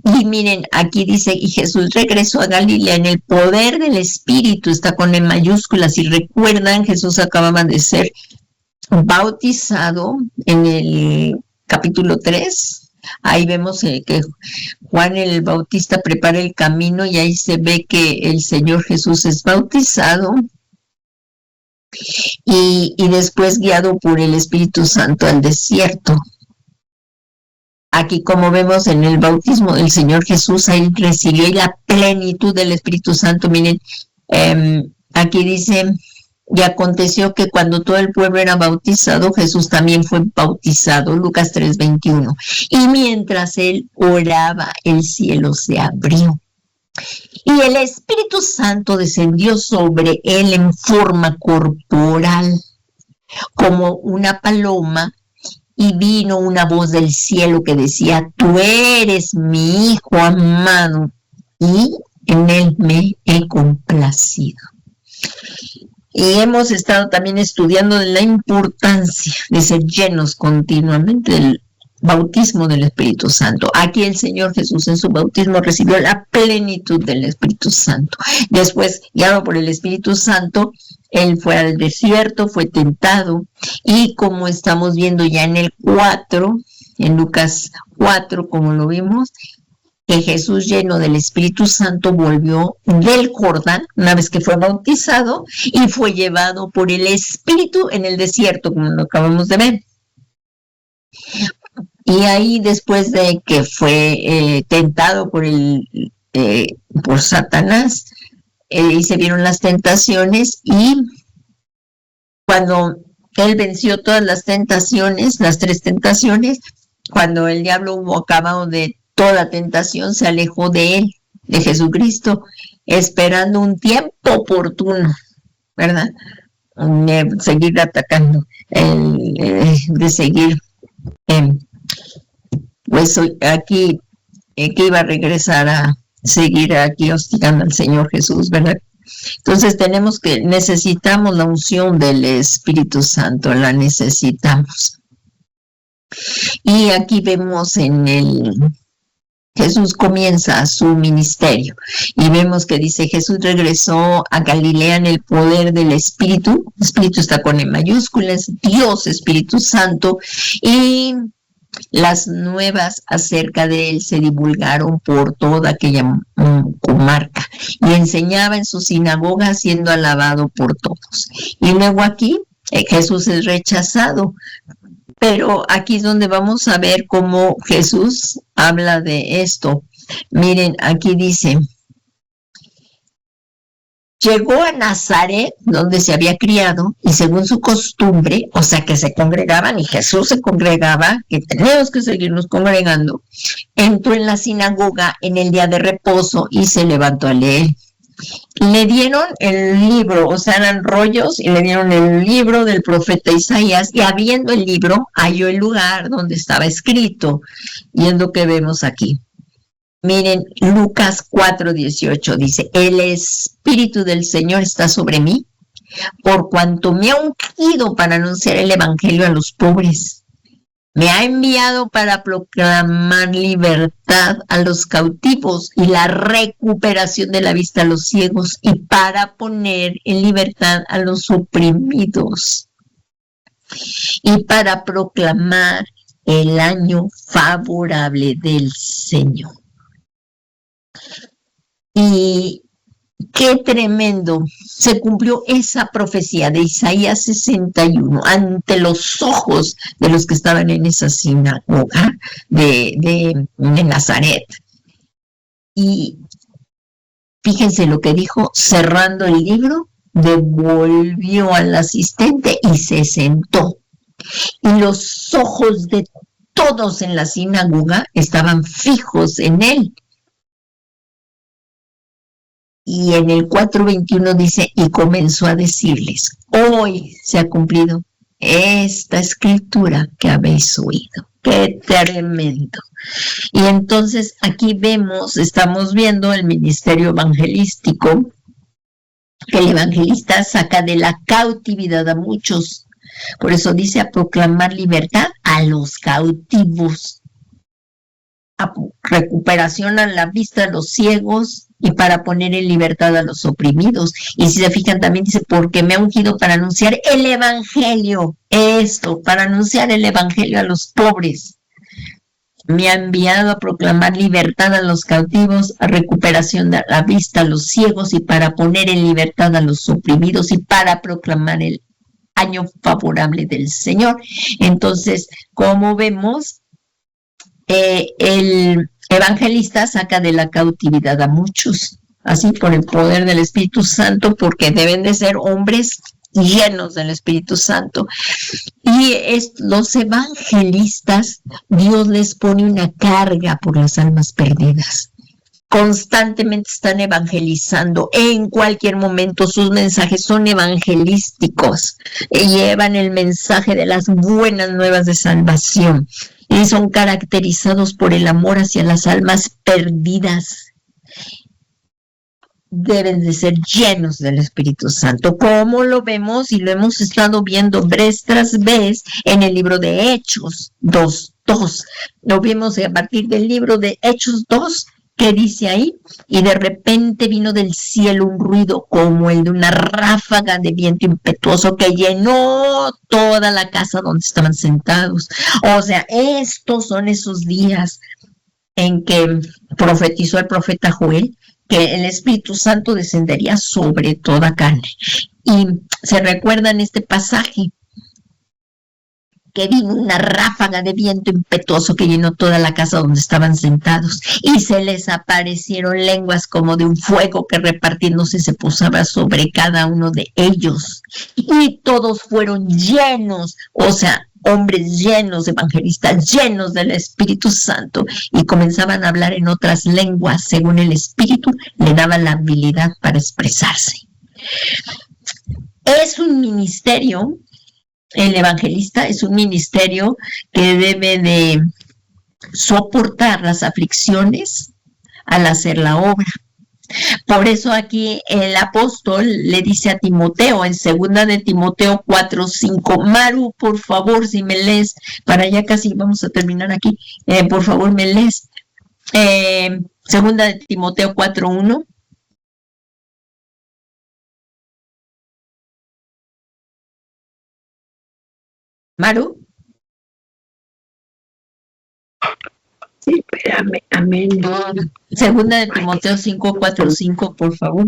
Y miren, aquí dice, y Jesús regresó a Galilea en el poder del Espíritu, está con E mayúsculas. Si recuerdan, Jesús acababa de ser bautizado en el capítulo 3. Ahí vemos que Juan el Bautista prepara el camino y ahí se ve que el Señor Jesús es bautizado y después guiado por el Espíritu Santo al desierto. Aquí, como vemos en el bautismo del Señor Jesús, ahí recibió la plenitud del Espíritu Santo. Miren, aquí dice, y aconteció que cuando todo el pueblo era bautizado, Jesús también fue bautizado, Lucas 3:21. Y mientras él oraba, el cielo se abrió. Y el Espíritu Santo descendió sobre él en forma corporal, como una paloma, y vino una voz del cielo que decía, tú eres mi Hijo amado, y en él me he complacido. Y hemos estado también estudiando la importancia de ser llenos continuamente del bautismo del Espíritu Santo. Aquí el Señor Jesús en su bautismo recibió la plenitud del Espíritu Santo. Después, guiado por el Espíritu Santo, él fue al desierto, fue tentado, y como estamos viendo ya en el 4, en Lucas 4, como lo vimos, que Jesús lleno del Espíritu Santo volvió del Jordán, una vez que fue bautizado, y fue llevado por el Espíritu en el desierto, como lo acabamos de ver. Y ahí, después de que fue tentado por Satanás, y se vieron las tentaciones, y cuando él venció todas las tentaciones, las 3 tentaciones, cuando el diablo hubo acabado de toda tentación, se alejó de él, de Jesucristo, esperando un tiempo oportuno, ¿verdad? De seguir atacando, de seguir, pues aquí, que iba a regresar a seguir aquí hostigando al Señor Jesús, ¿verdad? Entonces necesitamos la unción del Espíritu Santo, la necesitamos. Y aquí vemos Jesús comienza su ministerio y vemos que dice, Jesús regresó a Galilea en el poder del Espíritu. El Espíritu está con E mayúsculas, Dios Espíritu Santo, y las nuevas acerca de él se divulgaron por toda aquella comarca, y enseñaba en su sinagoga siendo alabado por todos. Y luego aquí Jesús es rechazado, pero aquí es donde vamos a ver cómo Jesús habla de esto. Miren, aquí dice, Llegó a Nazaret, donde se había criado, y según su costumbre, o sea que se congregaban, y Jesús se congregaba, que tenemos que seguirnos congregando, entró en la sinagoga en el día de reposo y se levantó a leer. Le dieron el libro, o sea, eran rollos, y le dieron el libro del profeta Isaías, y abriendo el libro, halló el lugar donde estaba escrito, y es lo que vemos aquí. Miren, Lucas 4:18 dice, el Espíritu del Señor está sobre mí, por cuanto me ha ungido para anunciar el Evangelio a los pobres. Me ha enviado para proclamar libertad a los cautivos y la recuperación de la vista a los ciegos y para poner en libertad a los oprimidos y para proclamar el año favorable del Señor. Y qué tremendo, se cumplió esa profecía de Isaías 61 ante los ojos de los que estaban en esa sinagoga de Nazaret. Y fíjense lo que dijo, cerrando el libro, devolvió al asistente y se sentó. Y los ojos de todos en la sinagoga estaban fijos en él. Y en el 4:21 dice, y comenzó a decirles, hoy se ha cumplido esta escritura que habéis oído. ¡Qué tremendo! Y entonces aquí estamos viendo el ministerio evangelístico, que el evangelista saca de la cautividad a muchos. Por eso dice a proclamar libertad a los cautivos, a recuperación a la vista de los ciegos, y para poner en libertad a los oprimidos. Y si se fijan también dice, porque me ha ungido para anunciar el evangelio, para anunciar el evangelio a los pobres. Me ha enviado a proclamar libertad a los cautivos, a recuperación de la vista a los ciegos y para poner en libertad a los oprimidos y para proclamar el año favorable del Señor. Entonces, como vemos, el evangelista saca de la cautividad a muchos, así por el poder del Espíritu Santo, porque deben de ser hombres llenos del Espíritu Santo. Y los evangelistas, Dios les pone una carga por las almas perdidas. Constantemente están evangelizando, en cualquier momento sus mensajes son evangelísticos, llevan el mensaje de las buenas nuevas de salvación. Y son caracterizados por el amor hacia las almas perdidas. Deben de ser llenos del Espíritu Santo, como lo vemos y lo hemos estado viendo vez tras vez en el libro de Hechos 2:2. Lo vemos a partir del libro de Hechos 2, que dice ahí, y de repente vino del cielo un ruido como el de una ráfaga de viento impetuoso que llenó toda la casa donde estaban sentados. O sea, estos son esos días en que profetizó el profeta Joel que el Espíritu Santo descendería sobre toda carne. Y se recuerdan este pasaje, que vino una ráfaga de viento impetuoso que llenó toda la casa donde estaban sentados, y se les aparecieron lenguas como de un fuego que repartiéndose se posaba sobre cada uno de ellos, y todos fueron llenos, o sea, hombres llenos, evangelistas llenos del Espíritu Santo, y comenzaban a hablar en otras lenguas, según el Espíritu le daba la habilidad para expresarse. Es un ministerio. El evangelista es un ministerio que debe de soportar las aflicciones al hacer la obra. Por eso aquí el apóstol le dice a Timoteo en 2 de Timoteo 4:5, Maru, por favor, si me lees, para ya casi vamos a terminar aquí, por favor me lees, 2 de Timoteo 4:1. Maru. Sí, espérame, amén. 2 de Timoteo 5:4-5, por favor.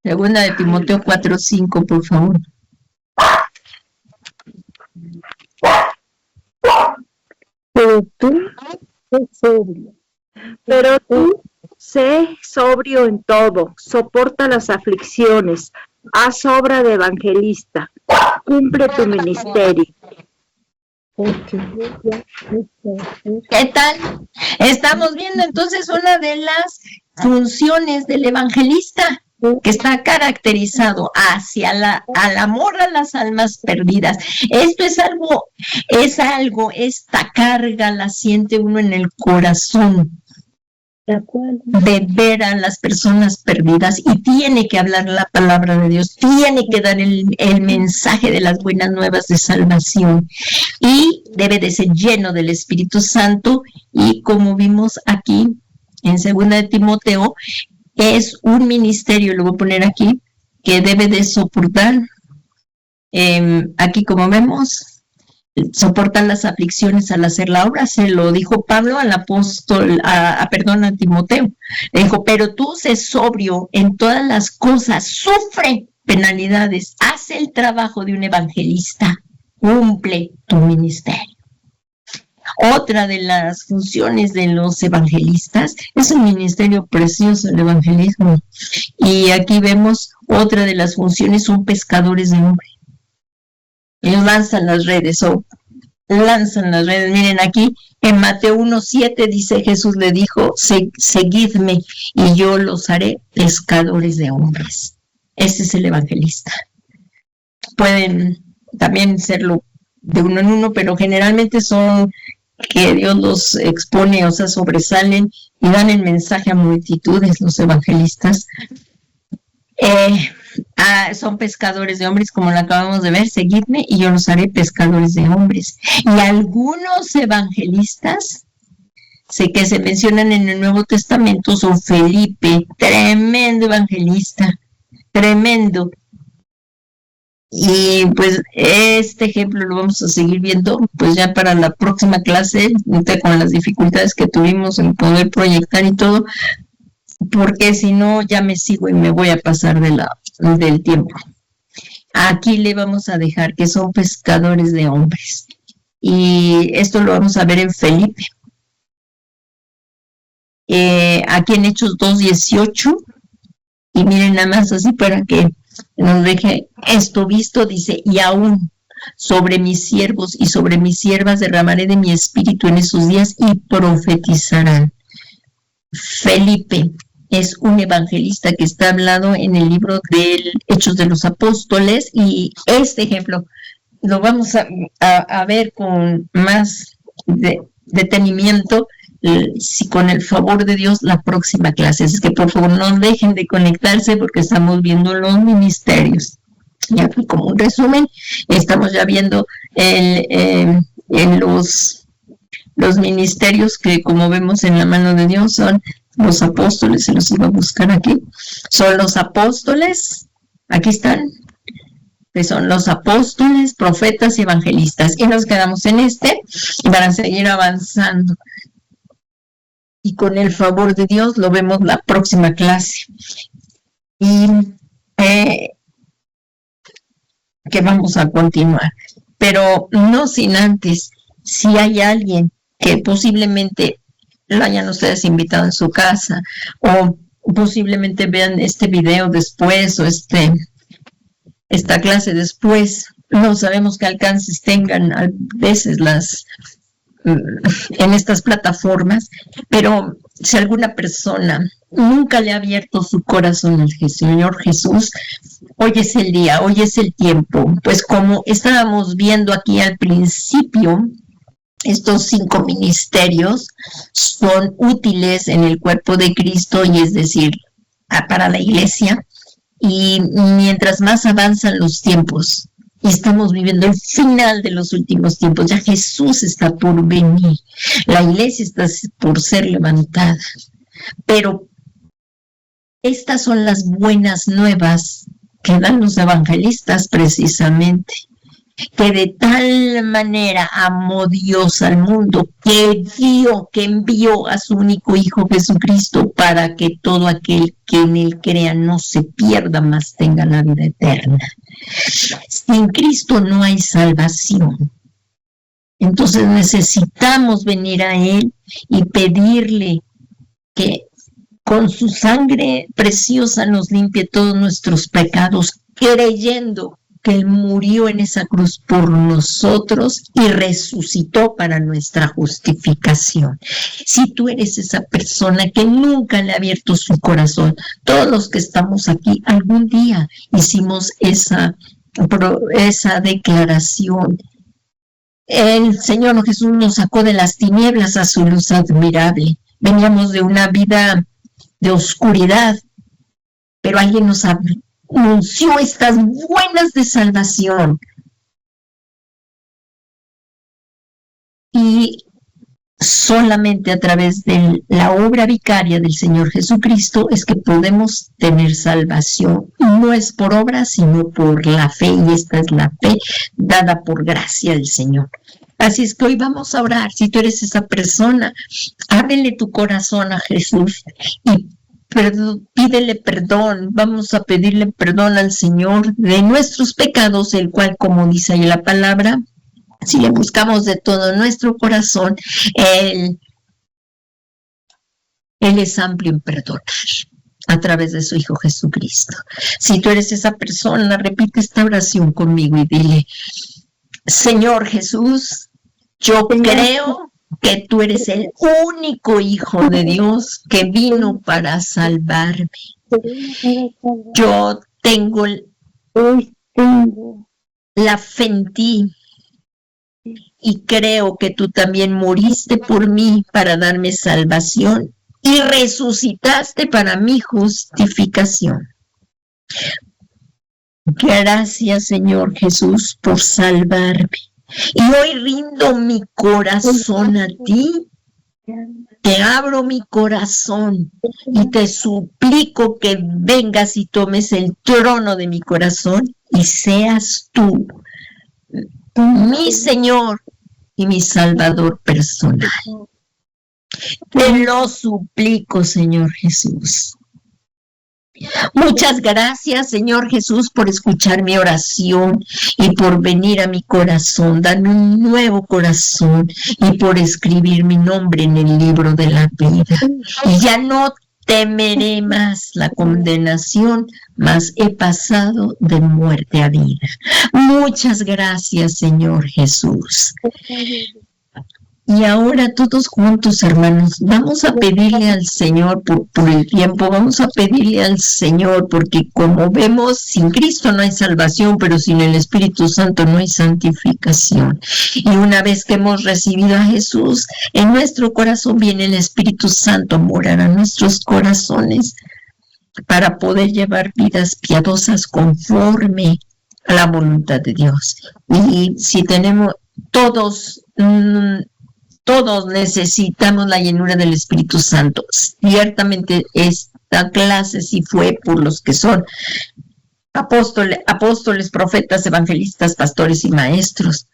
Segunda de Timoteo 4:5, por favor. pero tú sé sobrio. Pero tú sé sobrio en todo, soporta las aflicciones, haz obra de evangelista, cumple tu ministerio. ¿Qué tal? Estamos viendo entonces una de las funciones del evangelista, que está caracterizado hacia al amor a las almas perdidas. Esto esta carga la siente uno en el corazón, de ver a las personas perdidas, y tiene que hablar la palabra de Dios, tiene que dar el mensaje de las buenas nuevas de salvación, y debe de ser lleno del Espíritu Santo. Y como vimos aquí en 2 de Timoteo, es un ministerio, lo voy a poner aquí, que debe de soportar, aquí como vemos, soportan las aflicciones al hacer la obra. Se lo dijo Pablo al apóstol, a Timoteo. Le dijo, pero tú sé sobrio en todas las cosas, sufre penalidades, haz el trabajo de un evangelista, cumple tu ministerio. Otra de las funciones de los evangelistas es un ministerio precioso, el evangelismo. Y aquí vemos otra de las funciones, son pescadores de hombres. Ellos lanzan las redes. Miren aquí, en Mateo 1:7 dice, Jesús le dijo, seguidme y yo los haré pescadores de hombres. Ese es el evangelista. Pueden también serlo de uno en uno, pero generalmente son que Dios los expone, o sea, sobresalen y dan el mensaje a multitudes, los evangelistas. Son pescadores de hombres, como lo acabamos de ver, seguidme y yo los haré pescadores de hombres. Y algunos evangelistas que se mencionan en el Nuevo Testamento son Felipe, tremendo evangelista, tremendo. Y pues este ejemplo lo vamos a seguir viendo pues ya para la próxima clase, con las dificultades que tuvimos en poder proyectar y todo, porque si no ya me sigo y me voy a pasar del tiempo. Aquí le vamos a dejar que son pescadores de hombres, y esto lo vamos a ver en Felipe. Aquí en Hechos 2:18, y miren nada más así para que nos deje esto visto, dice, y aún sobre mis siervos y sobre mis siervas derramaré de mi espíritu en esos días y profetizarán. Felipe es un evangelista que está hablado en el libro de Hechos de los Apóstoles, y este ejemplo lo vamos a ver con más detenimiento, si con el favor de Dios, la próxima clase. Es que por favor no dejen de conectarse, porque estamos viendo los ministerios. Y aquí, como un resumen, estamos ya viendo en los ministerios que, como vemos en la mano de Dios, son los apóstoles. Se los iba a buscar aquí. Son los apóstoles, aquí están, que son los apóstoles, profetas y evangelistas. Y nos quedamos en y para seguir avanzando. Y con el favor de Dios lo vemos la próxima clase. Y que vamos a continuar. Pero no sin antes, si hay alguien que posiblemente lo hayan ustedes invitado en su casa, o posiblemente vean este video después, o esta clase después, no sabemos qué alcances tengan a veces en estas plataformas, pero si alguna persona nunca le ha abierto su corazón al Señor Jesús, hoy es el día, hoy es el tiempo. Pues como estábamos viendo aquí al principio, estos 5 ministerios son útiles en el cuerpo de Cristo, y es decir, para la iglesia, y mientras más avanzan los tiempos, y estamos viviendo el final de los últimos tiempos, ya Jesús está por venir, la iglesia está por ser levantada, pero estas son las buenas nuevas que dan los evangelistas precisamente, que de tal manera amó Dios al mundo, que envió a su único Hijo Jesucristo, para que todo aquel que en él crea no se pierda, mas tenga la vida eterna. Sin Cristo no hay salvación. Entonces necesitamos venir a Él y pedirle que con su sangre preciosa nos limpie todos nuestros pecados, creyendo que Él murió en esa cruz por nosotros y resucitó para nuestra justificación. Si tú eres esa persona que nunca le ha abierto su corazón, todos los que estamos aquí algún día hicimos esa declaración. El Señor Jesús nos sacó de las tinieblas a su luz admirable. Veníamos de una vida de oscuridad, pero alguien nos anunció estas buenas de salvación. Y solamente a través de la obra vicaria del Señor Jesucristo es que podemos tener salvación. No es por obra, sino por la fe, y esta es la fe dada por gracia del Señor. Así es que hoy vamos a orar. Si tú eres esa persona, ábrele tu corazón a Jesús y pídele perdón. Vamos a pedirle perdón al Señor de nuestros pecados, el cual, como dice ahí la palabra, si le buscamos de todo nuestro corazón, Él es amplio en perdonar a través de su Hijo Jesucristo. Si tú eres esa persona, repite esta oración conmigo y dile: Señor Jesús, yo creo que tú eres el único Hijo de Dios que vino para salvarme. Yo tengo la fe en ti y creo que tú también moriste por mí para darme salvación y resucitaste para mi justificación. Gracias, Señor Jesús, por salvarme. Y hoy rindo mi corazón a ti. Te abro mi corazón y te suplico que vengas y tomes el trono de mi corazón y seas tú mi Señor y mi Salvador personal. Te lo suplico, Señor Jesús. Muchas gracias, Señor Jesús, por escuchar mi oración y por venir a mi corazón, darme un nuevo corazón y por escribir mi nombre en el libro de la vida. Y ya no temeré más la condenación, mas he pasado de muerte a vida. Muchas gracias, Señor Jesús. Y ahora todos juntos, hermanos, vamos a pedirle al Señor por el tiempo, vamos a pedirle al Señor, porque como vemos, sin Cristo no hay salvación, pero sin el Espíritu Santo no hay santificación. Y una vez que hemos recibido a Jesús, en nuestro corazón viene el Espíritu Santo a morar a nuestros corazones para poder llevar vidas piadosas conforme a la voluntad de Dios. Y si tenemos todos necesitamos la llenura del Espíritu Santo. Ciertamente esta clase sí fue por los que son apóstoles, profetas, evangelistas, pastores y maestros.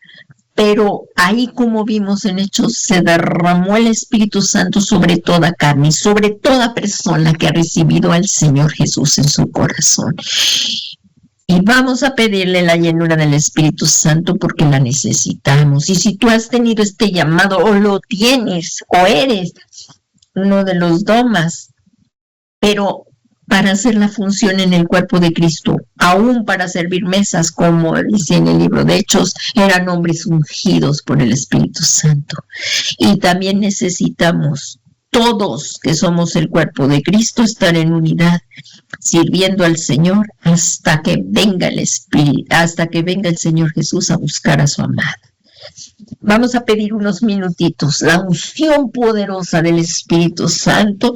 Pero ahí, como vimos en Hechos, se derramó el Espíritu Santo sobre toda carne y sobre toda persona que ha recibido al Señor Jesús en su corazón. Y vamos a pedirle la llenura del Espíritu Santo porque la necesitamos. Y si tú has tenido este llamado o lo tienes o eres uno de los domas, pero para hacer la función en el cuerpo de Cristo, aún para servir mesas, como dice en el libro de Hechos, eran hombres ungidos por el Espíritu Santo. Y también necesitamos todos que somos el cuerpo de Cristo estar en unidad, sirviendo al Señor hasta que venga el Espíritu, hasta que venga el Señor Jesús a buscar a su amada. Vamos a pedir unos minutitos la unción poderosa del Espíritu Santo,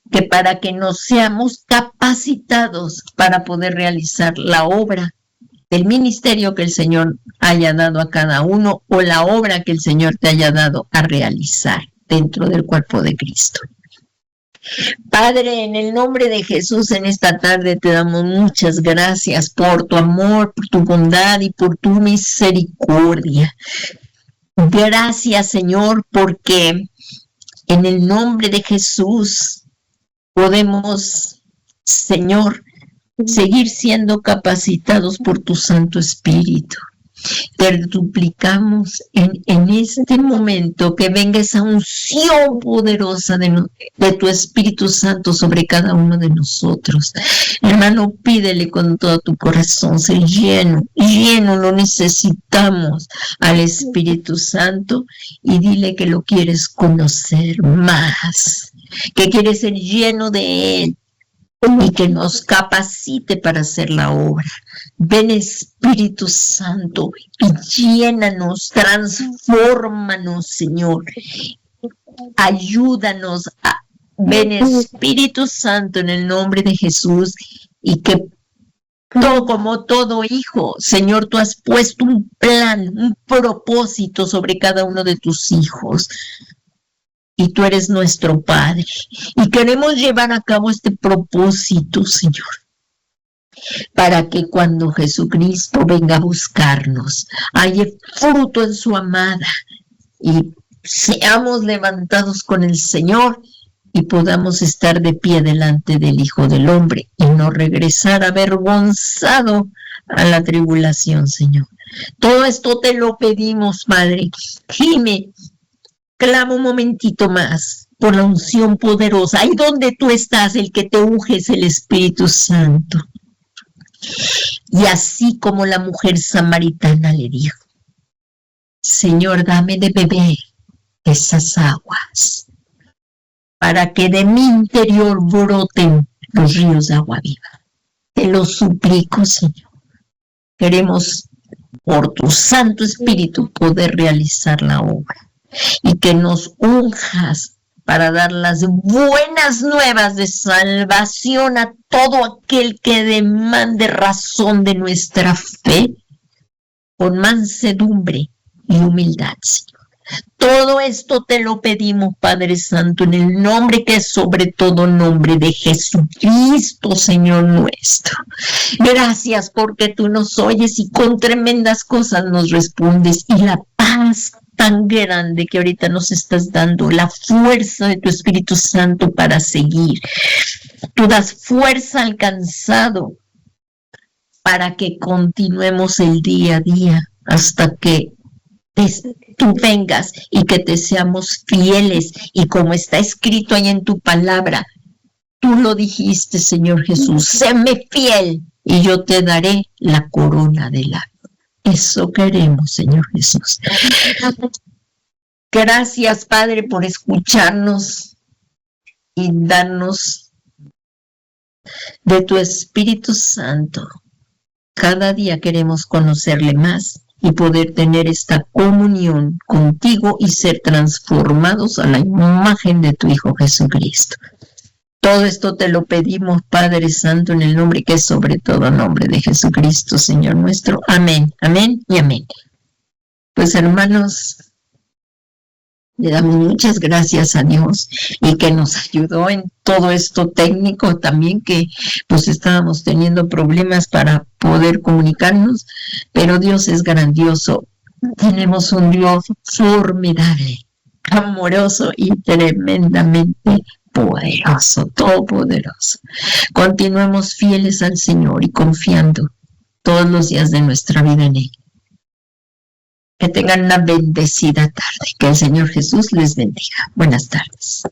que para que nos seamos capacitados para poder realizar la obra del ministerio que el Señor haya dado a cada uno o la obra que el Señor te haya dado a realizar dentro del cuerpo de Cristo. Padre, en el nombre de Jesús, en esta tarde te damos muchas gracias por tu amor, por tu bondad y por tu misericordia. Gracias, Señor, porque en el nombre de Jesús podemos, Señor, seguir siendo capacitados por tu Santo Espíritu. Te duplicamos en este momento que venga esa unción poderosa de tu Espíritu Santo sobre cada uno de nosotros. Hermano, pídele con todo tu corazón, ser lleno, lo necesitamos al Espíritu Santo, y dile que lo quieres conocer más, que quieres ser lleno de Él, y que nos capacite para hacer la obra. Ven, Espíritu Santo, y llénanos, transfórmanos, Señor. Ayúdanos. Ven, Espíritu Santo, en el nombre de Jesús, y que todo, como todo hijo, Señor, tú has puesto un plan, un propósito sobre cada uno de tus hijos. Y tú eres nuestro Padre, y queremos llevar a cabo este propósito, Señor, para que cuando Jesucristo venga a buscarnos, haya fruto en su amada, y seamos levantados con el Señor, y podamos estar de pie delante del Hijo del Hombre, y no regresar avergonzado a la tribulación, Señor. Todo esto te lo pedimos, Padre. Gime, clama un momentito más por la unción poderosa. Ahí donde tú estás, el que te unge es el Espíritu Santo. Y así como la mujer samaritana le dijo: Señor, dame de beber esas aguas, para que de mi interior broten los ríos de agua viva. Te lo suplico, Señor. Queremos, por tu Santo Espíritu, poder realizar la obra. Y que nos unjas para dar las buenas nuevas de salvación a todo aquel que demande razón de nuestra fe, con mansedumbre y humildad, Señor. Todo esto te lo pedimos, Padre Santo, en el nombre que es sobre todo nombre, de Jesucristo, Señor nuestro. Gracias porque tú nos oyes y con tremendas cosas nos respondes, y la paz tan grande que ahorita nos estás dando, la fuerza de tu Espíritu Santo para seguir. Tú das fuerza al cansado para que continuemos el día a día hasta que tú vengas y que te seamos fieles. Y como está escrito ahí en tu palabra, tú lo dijiste, Señor Jesús: séme fiel y yo te daré la corona de la. Eso queremos, Señor Jesús. Gracias, Padre, por escucharnos y darnos de tu Espíritu Santo. Cada día queremos conocerle más y poder tener esta comunión contigo y ser transformados a la imagen de tu Hijo Jesucristo. Todo esto te lo pedimos, Padre Santo, en el nombre que es sobre todo nombre de Jesucristo, Señor nuestro. Amén, amén y amén. Pues, hermanos, le damos muchas gracias a Dios, y que nos ayudó en todo esto técnico también, que pues estábamos teniendo problemas para poder comunicarnos, pero Dios es grandioso. Tenemos un Dios formidable, amoroso y tremendamente poderoso, todopoderoso. Continuemos fieles al Señor y confiando todos los días de nuestra vida en Él. Que tengan una bendecida tarde. Que el Señor Jesús les bendiga. Buenas tardes.